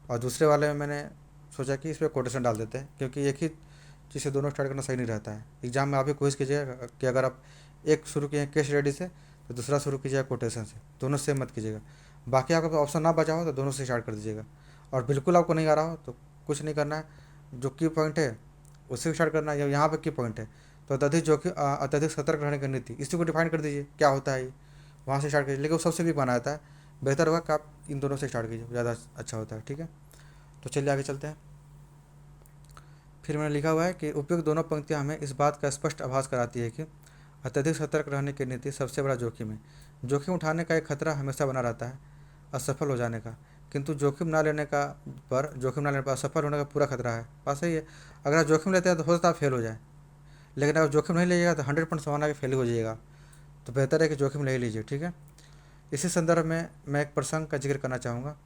और दूसरे वाले में मैंने सोचा कि इस पर कोटेशन डाल देते हैं, क्योंकि एक ही चीज़ से दोनों स्टार्ट करना सही नहीं रहता है। एग्जाम में आप भी कोशिश कीजिएगा कि अगर आप एक शुरू किए केस स्टडी से तो दूसरा शुरू कीजिएगा कोटेशन से, दोनों सेम मत कीजिएगा। बाकी आपका ऑप्शन ना बचा हो तो दोनों से स्टार्ट कर दीजिएगा। और बिल्कुल आपको नहीं आ रहा हो तो कुछ नहीं करना है, जो की पॉइंट है उससे स्टार्ट करना है। यहाँ पर की पॉइंट है तो अत्यधिक सतर्क रहने की नीति, इसी को डिफाइन कर दीजिए क्या होता है ये, वहाँ से स्टार्ट कीजिए। लेकिन वो सबसे भी बनाया था, बेहतर होगा कि आप इन दोनों से स्टार्ट कीजिए, ज़्यादा अच्छा होता है। ठीक है, तो चलिए आगे चलते हैं। फिर मैंने लिखा हुआ है कि उपयुक्त दोनों पंक्तियाँ हमें इस बात का स्पष्ट आभास कराती है कि अत्यधिक सतर्क रहने की नीति सबसे बड़ा जोखिम है। जोखिम उठाने का एक खतरा हमेशा बना रहता है असफल हो जाने का, किंतु जोखिम ना लेने पर असफल होने का पूरा खतरा है। बात सही है, अगर आप जोखिम लेते हैं तो हो सकता है फेल हो जाए, लेकिन अगर जोखिम नहीं लीजिएगा तो 100% संभावना कि फेल हो जाइएगा। तो बेहतर है कि जोखिम ले ही लीजिए। ठीक है, इसी संदर्भ में मैं एक प्रसंग का जिक्र करना चाहूँगा,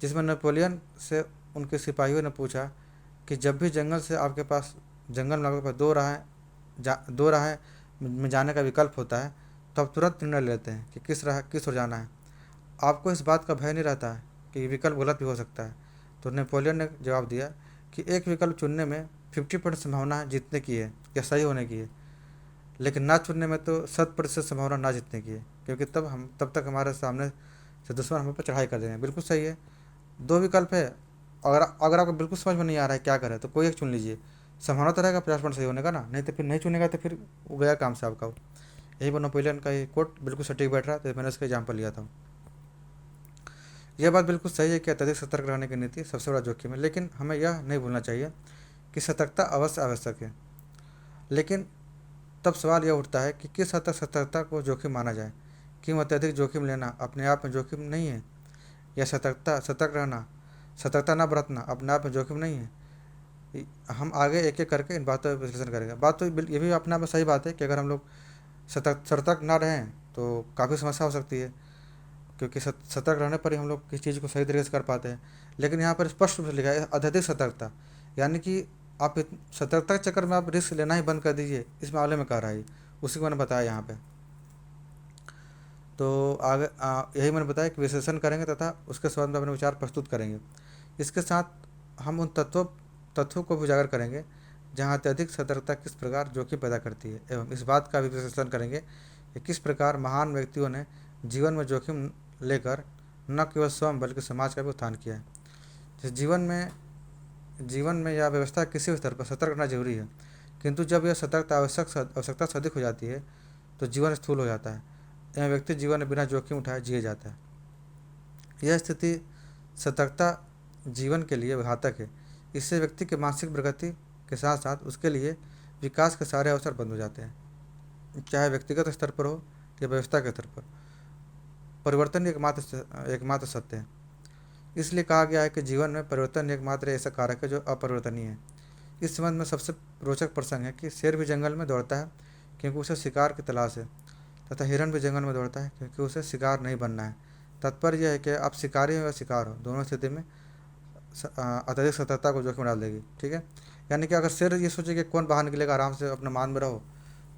जिसमें नेपोलियन से उनके सिपाहियों ने पूछा कि जब भी जंगल में आपके पास दो राहें में जाने का विकल्प होता है, तो आप तुरंत निर्णय लेते हैं कि किस ओर जाना है। आपको इस बात का भय नहीं रहता है कि विकल्प गलत भी हो सकता है। तो नेपोलियन ने जवाब दिया कि एक विकल्प चुनने में 50% संभावना जीतने की है या सही होने की है, लेकिन ना चुनने में तो 100% संभावना ना जीतने की है, क्योंकि तब तक हमारे सामने से दुश्मन हम पर चढ़ाई कर देंगे। बिल्कुल सही है, दो विकल्प है, अगर आपको बिल्कुल समझ में नहीं आ रहा है क्या करें तो कोई एक चुन लीजिए, संभावना तो रहेगा 50% सही होने का ना, नहीं तो फिर नहीं चुनेगा तो फिर वो गया काम से आपका। यही पर नेपोलियन का ये कोट बिल्कुल सटीक बैठ रहा है, तो मैंने उसका एग्जाम्पल लिया था। यह बात बिल्कुल सही है कि अत्यधिक सतर्क रहने की नीति सबसे बड़ा जोखिम है, लेकिन हमें यह नहीं भूलना चाहिए कि सतर्कता अवश्य आवश्यक है। लेकिन तब सवाल यह उठता है कि किस हद तक सतर्कता को जोखिम माना जाए। क्यों अत्यधिक जोखिम लेना अपने आप में जोखिम नहीं है, या सतर्क रहना, सतर्कता न बरतना अपने आप में जोखिम नहीं है। हम आगे एक एक करके इन बातों पर विश्लेषण करेंगे। बात तो ये भी अपने आप में सही बात है कि अगर हम लोग सतर्क ना रहें तो काफ़ी समस्या हो सकती है, क्योंकि सतर्क रहने पर ही हम लोग किसी चीज़ को सही तरीके से कर पाते हैं। लेकिन यहाँ पर स्पष्ट रूप से लिखा है अत्यधिक सतर्कता, यानी कि आप सतर्कता के चक्कर में आप रिस्क लेना ही बंद कर दीजिए, इस मामले में कह रहा है, उसी को मैंने बताया यहाँ पे। तो आगे यही मैंने बताया कि विश्लेषण करेंगे तथा उसके संबंध में अपने विचार प्रस्तुत करेंगे। इसके साथ हम उन तथ्यों को भी उजागर करेंगे जहाँ अत्यधिक सतर्कता किस प्रकार जोखिम पैदा करती है, एवं इस बात का भी विश्लेषण करेंगे कि किस प्रकार महान व्यक्तियों ने जीवन में जोखिम लेकर न केवल स्वयं बल्कि समाज का भी उत्थान किया है। जिस जीवन में या व्यवस्था किसी भी स्तर पर सतर्क रहना जरूरी है, किंतु जब यह सतर्कता आवश्यकता से अधिक हो जाती है तो जीवन स्थूल हो जाता है, एवं व्यक्ति जीवन में बिना जोखिम उठाए जिए जाता है। यह स्थिति सतर्कता जीवन के लिए घातक है। इससे व्यक्ति के मानसिक प्रगति के साथ साथ उसके लिए विकास के सारे अवसर बंद हो जाते हैं, चाहे व्यक्तिगत स्तर पर हो या व्यवस्था के स्तर पर। परिवर्तन एकमात्र सत्य है। इसलिए कहा गया है कि जीवन में परिवर्तन एकमात्र ऐसा कारक है जो अपरिवर्तनीय है। इस संबंध में सबसे रोचक प्रसंग है कि शेर भी जंगल में दौड़ता है क्योंकि उसे शिकार की तलाश है, तथा हिरण भी जंगल में दौड़ता है क्योंकि उसे शिकार नहीं बनना है। तात्पर्य यह है कि आप शिकारी हो या शिकार हो, दोनों स्थिति में अत्यधिक सतर्कता को जोखिम डाल देगी। ठीक है, यानी कि अगर शेर ये सोचे कि कौन बाहर निकलेगा, आराम से अपने मान में रहो,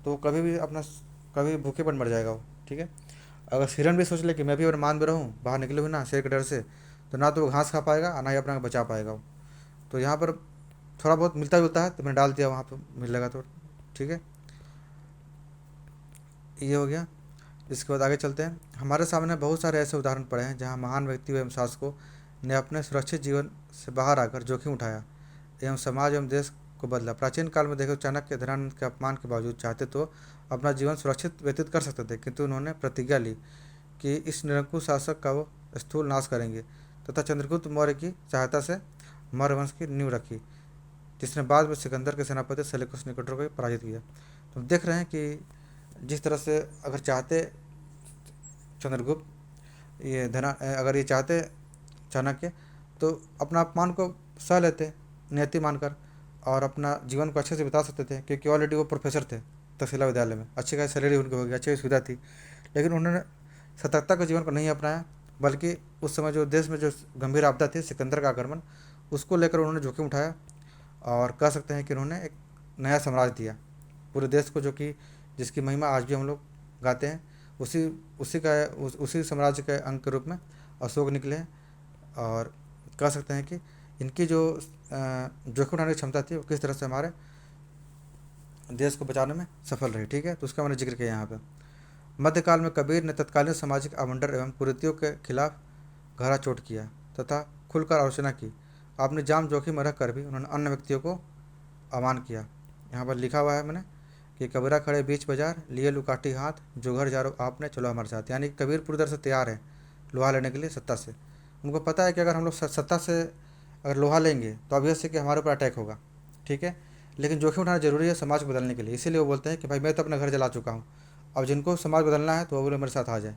तो कभी भूखे पर मर जाएगा वो। ठीक है, अगर हिरण भी सोच ले कि मैं भी अगर मान में रहूँ, बाहर निकले हुए ना शेर के डर से, तो ना तो वो घास खा पाएगा और ना ही अपना बचा पाएगा वो। तो यहाँ पर थोड़ा बहुत मिलता जुलता है, तो मैंने डाल दिया वहाँ पर मिलेगा तो। ठीक है, ये हो गया। इसके बाद आगे चलते हैं। हमारे सामने बहुत सारे ऐसे उदाहरण पड़े हैं जहाँ महान व्यक्ति एवं शासकों ने अपने सुरक्षित जीवन से बाहर आकर जोखिम उठाया एवं समाज एवं देश को बदला। प्राचीन काल में देखो, चाणक्य धनानंद के अपमान के बावजूद चाहते तो अपना जीवन सुरक्षित व्यतीत कर सकते थे, किंतु उन्होंने प्रतिज्ञा ली कि इस निरंकुश शासक का वो स्थूल नाश करेंगे, तथा चंद्रगुप्त मौर्य की सहायता से मौर्य वंश की नींव रखी, जिसने बाद में सिकंदर के सेनापति सेल्यूकस निकेटर को पराजित किया। तो देख रहे हैं कि जिस तरह से अगर चाहते चंद्रगुप्त अगर ये चाहते चाणक्य, तो अपना अपमान को सह लेते नियति मानकर और अपना जीवन को अच्छे से बिता सकते थे, क्योंकि ऑलरेडी वो प्रोफेसर थे तक्षशिला विद्यालय में, अच्छी खासी सैलरी उनकी होगी, अच्छी सुविधा थी। लेकिन उन्होंने सतर्कता के जीवन को नहीं अपनाया, बल्कि उस समय जो देश में जो गंभीर आपदा थी सिकंदर का आक्रमण, उसको लेकर उन्होंने जोखिम उठाया और कह सकते हैं कि उन्होंने एक नया साम्राज्य दिया पूरे देश को, जो कि जिसकी महिमा आज भी हम लोग गाते हैं। उसी उसी साम्राज्य के अंग के रूप में अशोक निकले हैं, और कह सकते हैं कि इनकी जो जोखिम उठाने की क्षमता थी वो किस तरह से हमारे देश को बचाने में सफल रही। ठीक है, तो उसका मैंने जिक्र किया यहाँ पे। मध्यकाल में कबीर ने तत्कालीन सामाजिक आवंडर एवं कुरीतियों के खिलाफ गहरा चोट किया तथा खुलकर आलोचना की। आपने जाम जोखिम में रख कर भी उन्होंने अन्य व्यक्तियों को अमान किया। यहाँ पर लिखा हुआ है मैंने कि कबीरा खड़े बीच बाजार, लिए लुकाठी हाथ, जो घर जारो आपने चलो हमारे साथ। यानी कबीर पूरी तरह से तैयार है लोहा लेने के लिए सत्ता से। उनको पता है कि अगर हम लोग सत्ता से अगर लोहा लेंगे तो ऑब्वियस है कि हमारे ऊपर अटैक होगा। ठीक है, लेकिन जोखिम उठाना जरूरी है समाज को बदलने के लिए। इसीलिए वो बोलते हैं कि भाई मैं तो अपना घर जला चुका हूँ, अब जिनको समाज बदलना है तो वो बोले मेरे साथ आ जाए।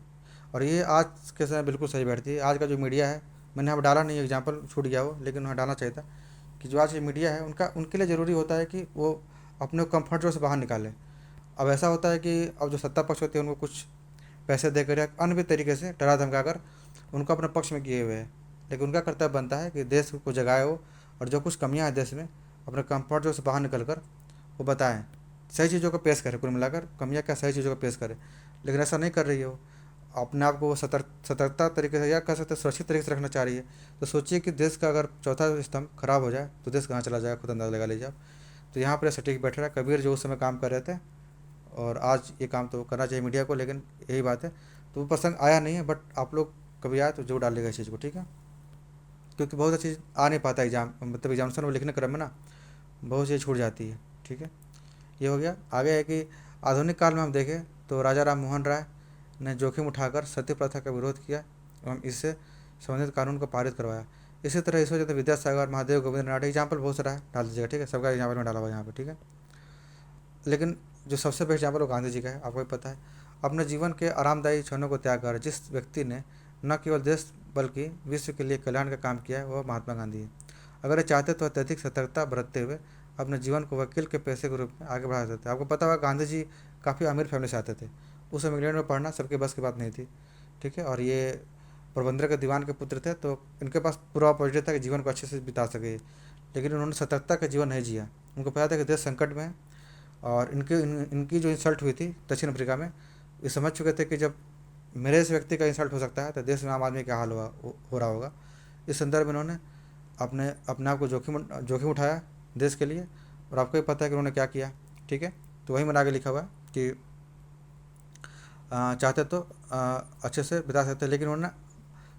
और ये आज के समय बिल्कुल सही बैठती है। आज का जो मीडिया है, मैंने यहाँ पर डाला नहीं, एग्जाम्पल छूट गया वो, लेकिन वहाँ डालना चाहिए था कि जो आज की मीडिया है उनके लिए ज़रूरी होता है कि वो अपने कंफर्ट जोन से बाहर निकालें। अब ऐसा होता है कि अब जो सत्ता पक्ष होते हैं उनको कुछ पैसे देकर या अन्य भी तरीके से डरा धमका कर उनको अपने पक्ष में किए हुए हैं, लेकिन उनका कर्तव्य बनता है कि देश को जगाए हो, और जो कुछ कमियां हैं देश में अपने कंफर्ट जोन से बाहर निकल कर वो बताएं, सही चीज़ों को पेश करें। कुल मिलाकर कमियां क्या, सही चीज़ों को पेश करें। लेकिन ऐसा नहीं कर रही है वो, अपने आप को सतर्कता तरीके से या कह सकते सुरक्षित तरीके से रखना चाह रही है। तो सोचिए कि देश का अगर चौथा स्तंभ खराब हो जाए तो देश कहाँ चला जाएगा, खुद अंदाजा लगा लीजिए आप। तो यहाँ पर सटीक बैठ रहा है कबीर जो उस समय काम कर रहे थे, और आज ये काम तो करना चाहिए मीडिया को, लेकिन यही बात है। तो वो प्रसंग आया नहीं है, बट आप लोग कभी आए तो जरूर डालिएगा इस चीज़ को। ठीक है, क्योंकि बहुत सी चीज़ आ नहीं पाता मतलब एग्जाम्सन में लिखने क्रम में ना बहुत चीज़ छूट जाती है। ठीक है, ये हो गया। आगे है कि आधुनिक काल में हम देखें तो राजा राम मोहन राय ने जोखिम उठाकर सती प्रथा का विरोध किया एवं इससे संबंधित कानून को पारित करवाया। इसी तरह ईश्वर चंद्र विद्यासागर, महादेव गोविंद नाथ, एग्जाम्पल बहुत सारा है, डाल दीजिएगा, ठीक है, सबका एग्जाम्पल में डाला हुआ है यहाँ पे, ठीक है। लेकिन जो सबसे बेस्ट एग्जाम्पल वो गांधी जी का है, आपको भी पता है। अपने जीवन के आरामदायी क्षणों को त्याग कर जिस व्यक्ति ने न केवल देश बल्कि विश्व के लिए कल्याण का काम किया है वह महात्मा गांधी है। अगर ये चाहते तो अत्यधिक सतर्कता बरतते हुए अपने जीवन को वकील के पेशे के रूप में आगे बढ़ा सकते थे। आपको पता होगा गांधी जी काफ़ी अमीर फैमिली से आते थे। उस समय इंग्लैंड में पढ़ना सबके बस की बात नहीं थी, ठीक है। और ये पोरबंदर के दीवान के पुत्र थे, तो इनके पास पूरा अपॉर्चुनिटी था कि जीवन को अच्छे से बिता सके, लेकिन उन्होंने सतर्कता का जीवन नहीं जिया। उनको पता था कि देश संकट में है और इनकी जो इंसल्ट हुई थी दक्षिण अफ्रीका में, ये समझ चुके थे कि जब मेरे इस व्यक्ति का इंसल्ट हो सकता है तो देश में आम आदमी क्या हाल हो रहा होगा। इस संदर्भ में इन्होंने अपने अपने आप को जोखिम उठाया देश के लिए। और आपको भी पता है कि उन्होंने क्या किया, ठीक है। तो वही मैंने आगे लिखा हुआ है कि चाहते तो अच्छे से बिता सकते, लेकिन उन्होंने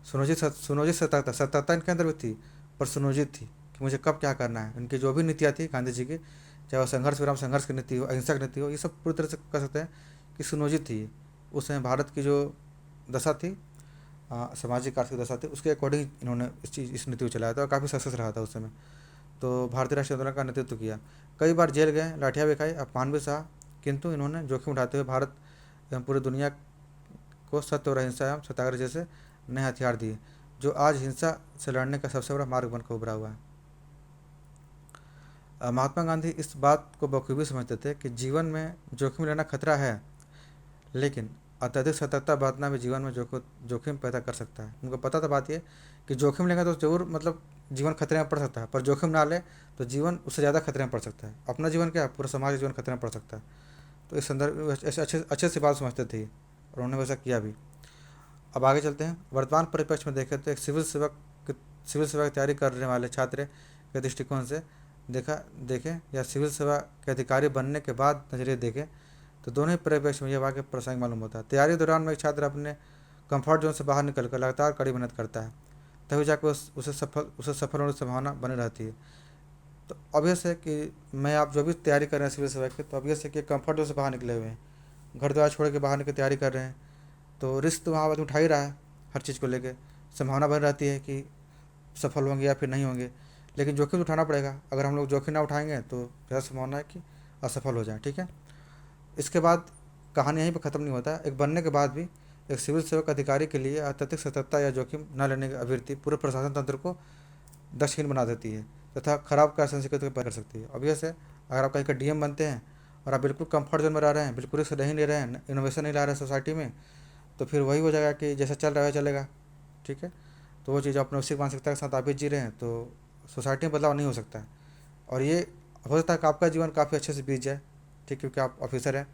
सुनियोजित सतर्कता इनके अंदर भी थी, पर सुनियोजित थी कि मुझे कब क्या करना है। इनकी जो भी नीतियाँ थी गांधी जी की, चाहे वो संघर्ष विराम संघर्ष की नीति हो, अहिंसा की नीति हो, ये सब पूरी तरह से कह सकते हैं कि सुनियोजित थी। उस समय भारत की जो दशा थी, सामाजिक आर्थिक दशा थी, उसके अकॉर्डिंग इन्होंने इस नीति को चलाया था और काफ़ी सक्सेस रहा था उस समय। तो भारतीय राष्ट्रीय आंदोलन का नेतृत्व किया, कई बार जेल गए, लाठियाँ भी खाई, अपमान भी सहा, किंतु इन्होंने जोखिम उठाते हुए भारत एवं पूरी दुनिया को सत्य और अहिंसा एवं सत्याग्रह जैसे नए हथियार दिए, जो आज हिंसा से लड़ने का सबसे बड़ा मार्ग बनकर उभरा हुआ है। महात्मा गांधी इस बात को बखूबी समझते थे कि जीवन में जोखिम लेना खतरा है, लेकिन अत्यधिक सतर्कता बरतना भी जीवन में जोखिम पैदा कर सकता है। उनको पता था बात ये कि जोखिम लेंगे तो ज़रूर मतलब जीवन खतरे में पड़ सकता है, पर जोखिम ना ले तो जीवन उससे ज़्यादा खतरे में पड़ सकता है। अपना जीवन क्या, पूरा समाज का जीवन खतरे में पड़ सकता है। तो इस संदर्भ में अच्छे से बात समझते थे और उन्होंने वैसा किया भी। अब आगे चलते हैं। वर्तमान परिप्रेक्ष्य में देखें तो एक सिविल सेवा की तैयारी करने वाले छात्र के दृष्टिकोण से देखें या सिविल सेवा के अधिकारी बनने के बाद नजरिए देखें तो दोनों ही परिप्रेक्ष्य में यह वाक्य प्रासंगिक मालूम होता है। तैयारी के दौरान में एक छात्र अपने कंफर्ट जोन से बाहर निकलकर लगातार कड़ी मेहनत करता है, तभी जाकर उसे सफल होने की संभावना बनी रहती है। तो ऑब्वियस है कि मैं आप जो भी तैयारी कर रहे हैं सिविल सेवा की, तो ऑब्वियस है कि कंफर्ट जोन से बाहर निकले हुए हैं, घर द्वार छोड़ के बाहर निकल तैयारी कर रहे हैं, तो रिस्क तो वहाँ आदमी उठा ही रहा है। हर चीज़ को लेके संभावना बनी रहती है कि सफल होंगे या फिर नहीं होंगे, लेकिन जोखिम उठाना पड़ेगा। अगर हम लोग जोखिम ना उठाएंगे तो ज़्यादा संभावना है कि असफल हो जाए, ठीक है। इसके बाद कहानी यहीं पर ख़त्म नहीं होता है। एक बनने के बाद भी एक सिविल सेवक अधिकारी के लिए अत्यधिक सतर्कता या जोखिम न लेने की अभिवृत्ति पूरे प्रशासन तंत्र को दक्षहीन बना देती है तथा खराब कार्य संस्कृति को पैदा कर सकती है। ऑब्वियस है, अगर आप कहीं का डीएम बनते हैं और आप बिल्कुल कंफर्ट जोन में रह रहे हैं, बिल्कुल रिस्क नहीं ले रहे हैं, इनोवेशन नहीं ला रहे हैं सोसाइटी में, तो फिर वही हो जाएगा कि जैसा चल रहा है चलेगा, ठीक है। तो वो चीज़ अपने उसी मानसिकता के साथ आप भी जी रहे हैं तो सोसाइटी में बदलाव नहीं हो सकता है। और ये हो सकता है कि आपका जीवन काफ़ी अच्छे से बीत जाए, ठीक, क्योंकि आप ऑफिसर हैं,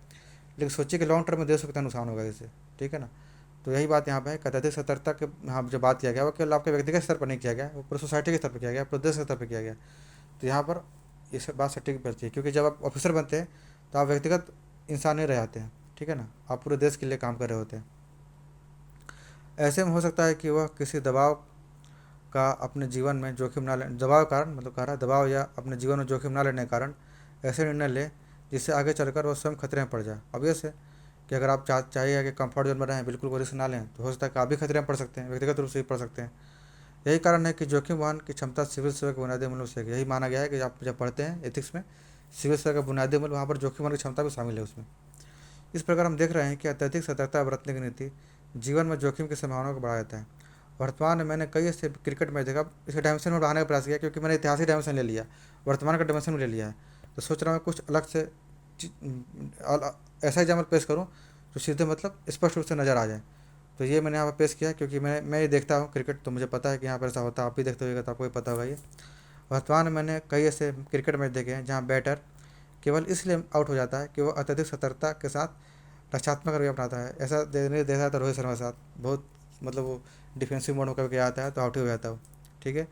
लेकिन सोचिए कि लॉन्ग टर्म में देश को कितना नुकसान होगा इससे, ठीक है ना। तो यही बात यहाँ पे है, अत्यधिक सतर्कता के यहाँ जो बात किया गया वो केवल आपके व्यक्तिगत स्तर पर नहीं किया गया, वो पूरे सोसाइटी के स्तर पर किया गया, पूरे देश के स्तर पर किया गया। तो यहाँ पर ये सब बात सटीक पड़ती है, क्योंकि जब आप ऑफिसर बनते हैं तो आप व्यक्तिगत इंसान नहीं रह जाते हैं, ठीक है ना, आप पूरे देश के लिए काम कर रहे होते हैं। ऐसे में हो सकता है कि वह किसी दबाव का अपने जीवन में जोखिम ना ले, दबाव कारण मतलब कह रहा है दबाव या अपने जीवन में जोखिम ना लेने के कारण ऐसे निर्णय ले जिससे आगे चलकर वह स्वयं खतरे में पड़ जाए। ऑब्वियस है कि अगर आप चाहिए कि कंफर्ट जोन में रहें, बिल्कुल कोई रिस्क ना लें, तो हो सकता है कि आप भी खतरे में पड़ सकते हैं, व्यक्तिगत रूप से ही पड़ सकते हैं। यही कारण है कि जोखिम वहन की क्षमता सिविल सेवा के बुनियादी मूल्यों से यही माना गया है कि आप जब पढ़ते हैं एथिक्स में सिविल सेवा का बुनियादी मूल्य, वहाँ पर जोखिम वहन की क्षमता भी शामिल है उसमें। इस प्रकार हम देख रहे हैं कि अत्यधिक सतर्कता बरतने की नीति जीवन में जोखिम की संभावना को बढ़ा देता है। वर्तमान में मैंने कई ऐसे क्रिकेट मैच देखा, इसके डायमेंशन में बढ़ाने का प्रयास किया क्योंकि मैंने ऐतिहासिक डायमेंशन ले लिया, वर्तमान का डायमेंशन ले लिया है। तो सोच रहा हूँ कुछ अलग से ऐसा एग्जाम्पल पेश करूँ जो सीधे मतलब स्पष्ट रूप से नज़र आ जाए। तो ये मैंने यहाँ पर पेश किया क्योंकि मैं ये देखता हूँ क्रिकेट, तो मुझे पता है कि यहाँ पर ऐसा होता है, आप भी देखते होगा तो आपको भी पता होगा। ये वर्तमान में मैंने कई ऐसे क्रिकेट मैच देखे हैं जहाँ बैटर केवल इसलिए आउट हो जाता है कि वो अत्यधिक सतर्कता के साथ रक्षात्मक रवैया अपनाता है। ऐसा देखा था रोहित शर्मा के साथ, बहुत मतलब वो डिफेंसिव मोड होकर के आता है तो आउट ही हो जाता है, ठीक है।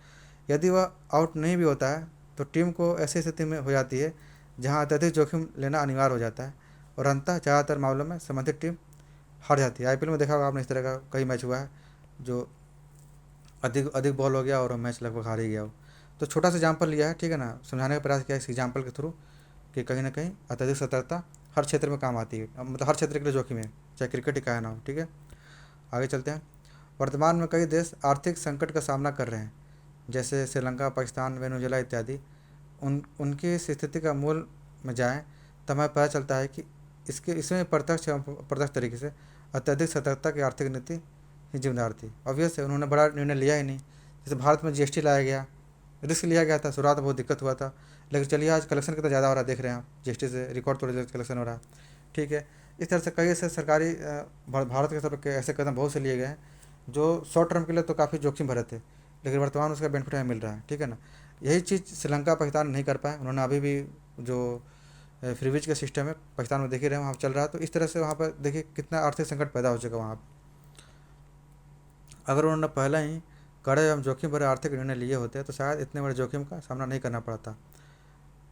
यदि वह आउट नहीं भी होता है तो टीम को ऐसी स्थिति में हो जाती है जहां अत्यधिक जोखिम लेना अनिवार्य हो जाता है और अंततः ज़्यादातर मामलों में संबंधित टीम हार जाती है। आईपीएल में देखा होगा आपने, इस तरह का कई मैच हुआ है जो अधिक अधिक बॉल हो गया और मैच लगभग हार ही गया हो। तो छोटा सा एग्जाम्पल लिया है, ठीक है ना, समझाने का प्रयास किया इस एग्जाम्पल के थ्रू कि कहीं ना कहीं अत्यधिक सतर्कता हर क्षेत्र में काम आती है, मतलब हर क्षेत्र के लिए जोखिम है, चाहे क्रिकेट ही काहे ना हो। ठीक है, आगे चलते हैं। वर्तमान में कई देश आर्थिक संकट का सामना कर रहे हैं, जैसे श्रीलंका, पाकिस्तान, वेनेजुएला इत्यादि। उनकी इस स्थिति का मूल में जाएँ तो हमें पता चलता है कि इसके इसमें प्रत्यक्ष एवं अप्रत्यक्ष तरीके से अत्यधिक सतर्कता की आर्थिक नीति ही जिम्मेदार थी। ऑब्वियस है, उन्होंने बड़ा निर्णय लिया ही नहीं। जैसे भारत में जीएसटी लाया गया, रिस्क लिया गया था, शुरुआत में बहुत दिक्कत हुआ था, लेकिन चलिए आज कलेक्शन कितना ज़्यादा हो रहा है, देख रहे हैं आप, जीएसटी से रिकॉर्ड तोड़ कलेक्शन हो रहा है। ठीक है, इस तरह से कई ऐसे सरकारी भारत के स्तर पर ऐसे कदम बहुत से लिए गए हैं जो शॉर्ट टर्म के लिए तो काफ़ी जोखिम भरे थे, लेकिन वर्तमान उसका बेनिफिट हमें मिल रहा है। ठीक है ना, यही चीज़ श्रीलंका पाकिस्तान नहीं कर पाए, उन्होंने अभी भी जो फ्रीबीज का सिस्टम है पाकिस्तान में देख ही रहे हैं वहाँ चल रहा है। तो इस तरह से वहाँ पर देखिए कितना आर्थिक संकट पैदा हो चुका वहाँ पर। अगर उन्होंने पहले ही कड़े एवं जोखिम भरे आर्थिक निर्णय लिए होते तो शायद इतने बड़े जोखिम का सामना नहीं करना पड़ता,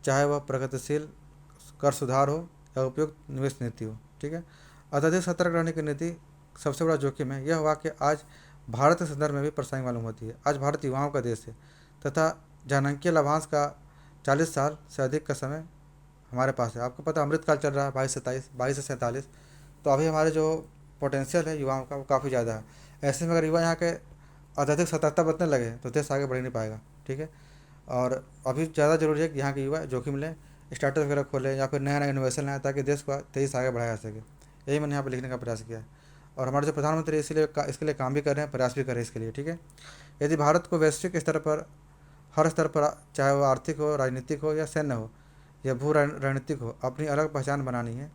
चाहे वह प्रगतिशील कर सुधार हो या उपयुक्त निवेश नीति हो। ठीक है, अत्यधिक सतर्क रहने की नीति सबसे बड़ा जोखिम है। यह हुआ कि आज भारत के संदर्भ में भी परेशानी मालूम होती है। आज भारत युवाओं का देश है तथा जनंकीय लाभांश का 40 साल से अधिक का समय हमारे पास है। आपको पता है अमृतकाल चल रहा है 22 से 47, तो अभी हमारे जो पोटेंशियल है युवाओं का वो काफ़ी ज़्यादा है। ऐसे में अगर युवा यहाँ के अत्यधिक सतर्कता बरतने लगे तो देश आगे बढ़ नहीं पाएगा। ठीक है, और अभी ज़्यादा ज़रूरी है कि यहाँ के युवा जोखिम लें, स्टार्टअप वगैरह खोलें या फिर नया नया इनोवेशन लाएँ ताकि देश को तेज़ी से आगे बढ़ाया जा सके। यही मैंने यहाँ पर लिखने का प्रयास किया है, और हमारे जो प्रधानमंत्री इसके लिए काम भी कर रहे हैं, प्रयास भी कर रहे हैं इसके लिए। ठीक है, यदि भारत को वैश्विक स्तर पर हर स्तर पर, चाहे वो आर्थिक हो, राजनीतिक हो या सैन्य हो या भू रणनीतिक हो, अपनी अलग पहचान बनानी है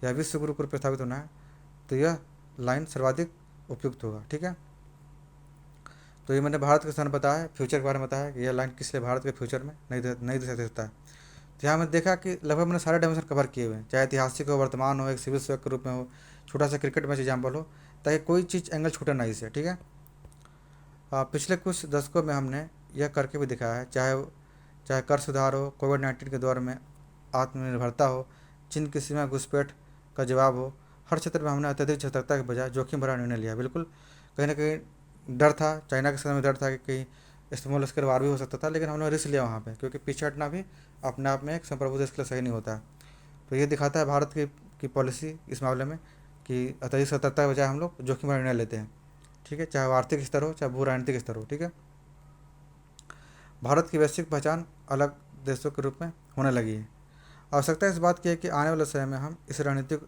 या विश्व गुरु को प्रस्तावित होना है, तो यह लाइन सर्वाधिक उपयुक्त होगा। ठीक है, तो ये मैंने भारत के सन बताया, फ्यूचर के बारे में बताया कि यह लाइन किस लिए भारत के फ्यूचर में नई दिशा देता है। तो यहाँ मैंने देखा कि लगभग मैंने सारे डायमेंशन कवर किए हुए हैं, चाहे ऐतिहासिक हो, वर्तमान हो, एक सिविल सेवक के रूप में हो, छोटा सा क्रिकेट मैच एग्जाम्पल हो, ताकि कोई चीज़ एंगल छूटे ना इससे। ठीक है, पिछले कुछ दशकों में हमने यह करके भी दिखाया है, चाहे चाहे कर सुधार हो, कोविड-19 के दौर में आत्मनिर्भरता हो, चीन की सीमा घुसपैठ का जवाब हो, हर क्षेत्र में हमने अत्यधिक सतर्कता के बजाय जोखिम भरा निर्णय लिया। बिल्कुल, कहीं ना कहीं डर था, चाइना के समय में डर था कि कहीं स्मॉल स्केल वार भी हो सकता था, लेकिन हमने रिस्क लिया वहाँ पे, क्योंकि पीछे हटना भी अपने आप में एक संप्रभु देश के लिए सही नहीं होता है। तो ये दिखाता है भारत की पॉलिसी इस मामले में कि अत्यधिक सतर्कता के बजाय हम लोग जोखिम भरा निर्णय लेते हैं। ठीक है, चाहे वो आर्थिक स्तर हो, चाहे भू राजनीतिक स्तर हो। ठीक है, भारत की वैश्विक पहचान अलग देशों के रूप में होने लगी है। आवश्यकता इस बात की है कि आने वाले समय में हम इस रणनीतिक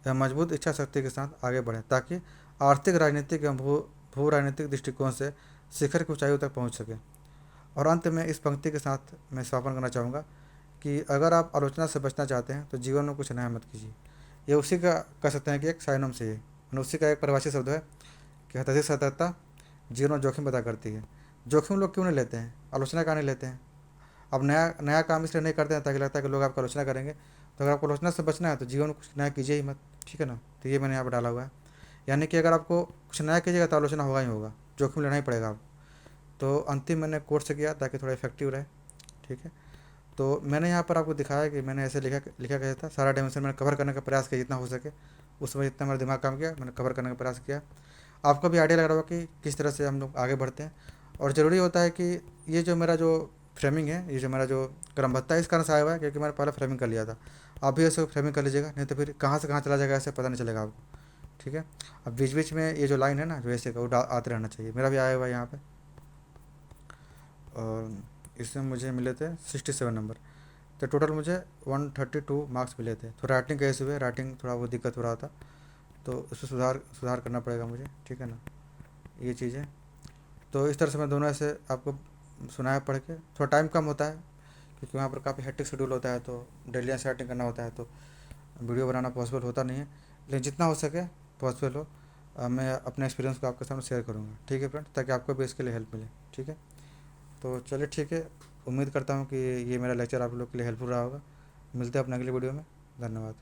या मजबूत इच्छा शक्ति के साथ आगे बढ़ें, ताकि आर्थिक, राजनीतिक एवं भू राजनीतिक दृष्टिकोण से शिखर की ऊंचाइयों तक पहुंच सके। और अंत में इस पंक्ति के साथ मैं समापन करना चाहूँगा कि अगर आप आलोचना से बचना चाहते हैं तो जीवन में कुछ नया मत कीजिए। ये उसी का कह सकते हैं कि एक साइनोम से है, उसी का एक परिभाषित शब्द है कि अत्यधिक सतर्कता जीवन में जोखिम पैदा करती है। जोखिम लोग क्यों नहीं लेते हैं, आलोचना का नहीं लेते हैं। अब नया नया काम इसलिए नहीं करते हैं ताकि लगता है कि लोग आपका आलोचना करेंगे। तो अगर आपको आलोचना से बचना है तो जीवन में कुछ नया कीजिए ही मत। ठीक है ना, तो ये मैंने यहाँ पर डाला हुआ है, यानी कि अगर आपको कुछ नया कीजिएगा तो आलोचना होगा ही होगा, जोखिम लेना ही पड़ेगा आपको। तो अंतिम मैंने कोट से किया ताकि थोड़ा इफेक्टिव रहे। ठीक है, तो मैंने यहाँ पर आपको दिखाया कि मैंने ऐसे लिखा गया था, सारा डायमेंशन मैंने कवर करने का प्रयास किया जितना हो सके, उसमें जितना मेरा दिमाग काम किया मैंने कवर करने का प्रयास किया। आपको भी आइडिया लग रहा होगा कि किस तरह से हम लोग आगे बढ़ते हैं। और ज़रूरी होता है कि ये जो मेरा जो फ्रेमिंग है, ये जो मेरा जो क्रमबद्धता है, इस कारण से आया हुआ है क्योंकि मैंने पहले फ्रेमिंग कर लिया था। आप भी ऐसे फ्रेमिंग कर लीजिएगा, नहीं तो फिर कहाँ से कहाँ चला जाएगा ऐसे पता नहीं चलेगा आपको। ठीक है, अब बीच बीच में ये जो लाइन है ना जो ऐसे का वो आते रहना चाहिए। मेरा भी आया हुआ है यहाँ पे, और इसमें मुझे मिले थे 67 नंबर। तो टोटल मुझे 132 मार्क्स मिले थे। तो राइटिंग कैसे हुए, राइटिंग थोड़ा वो दिक्कत हो रहा था, तो उसमें सुधार करना पड़ेगा मुझे। ठीक है ना, ये चीज़ें। तो इस तरह से मैं दोनों ऐसे आपको सुनाया पढ़ के। थोड़ा टाइम कम होता है क्योंकि वहाँ पर काफ़ी हेक्टिक शेड्यूल होता है, तो डेली राइटिंग करना होता है, तो वीडियो बनाना पॉसिबल होता नहीं है, लेकिन जितना हो सके पॉसिबल हो मैं अपने एक्सपीरियंस को आपके सामने शेयर करूँगा। ठीक है फ्रेंड, ताकि आपको भी इसके लिए हेल्प मिले। ठीक है, तो चलिए ठीक है, उम्मीद करता हूँ कि ये मेरा लेक्चर आप लोग के लिए हेल्पफुल रहा होगा। मिलते हैं अपने अगली वीडियो में। धन्यवाद।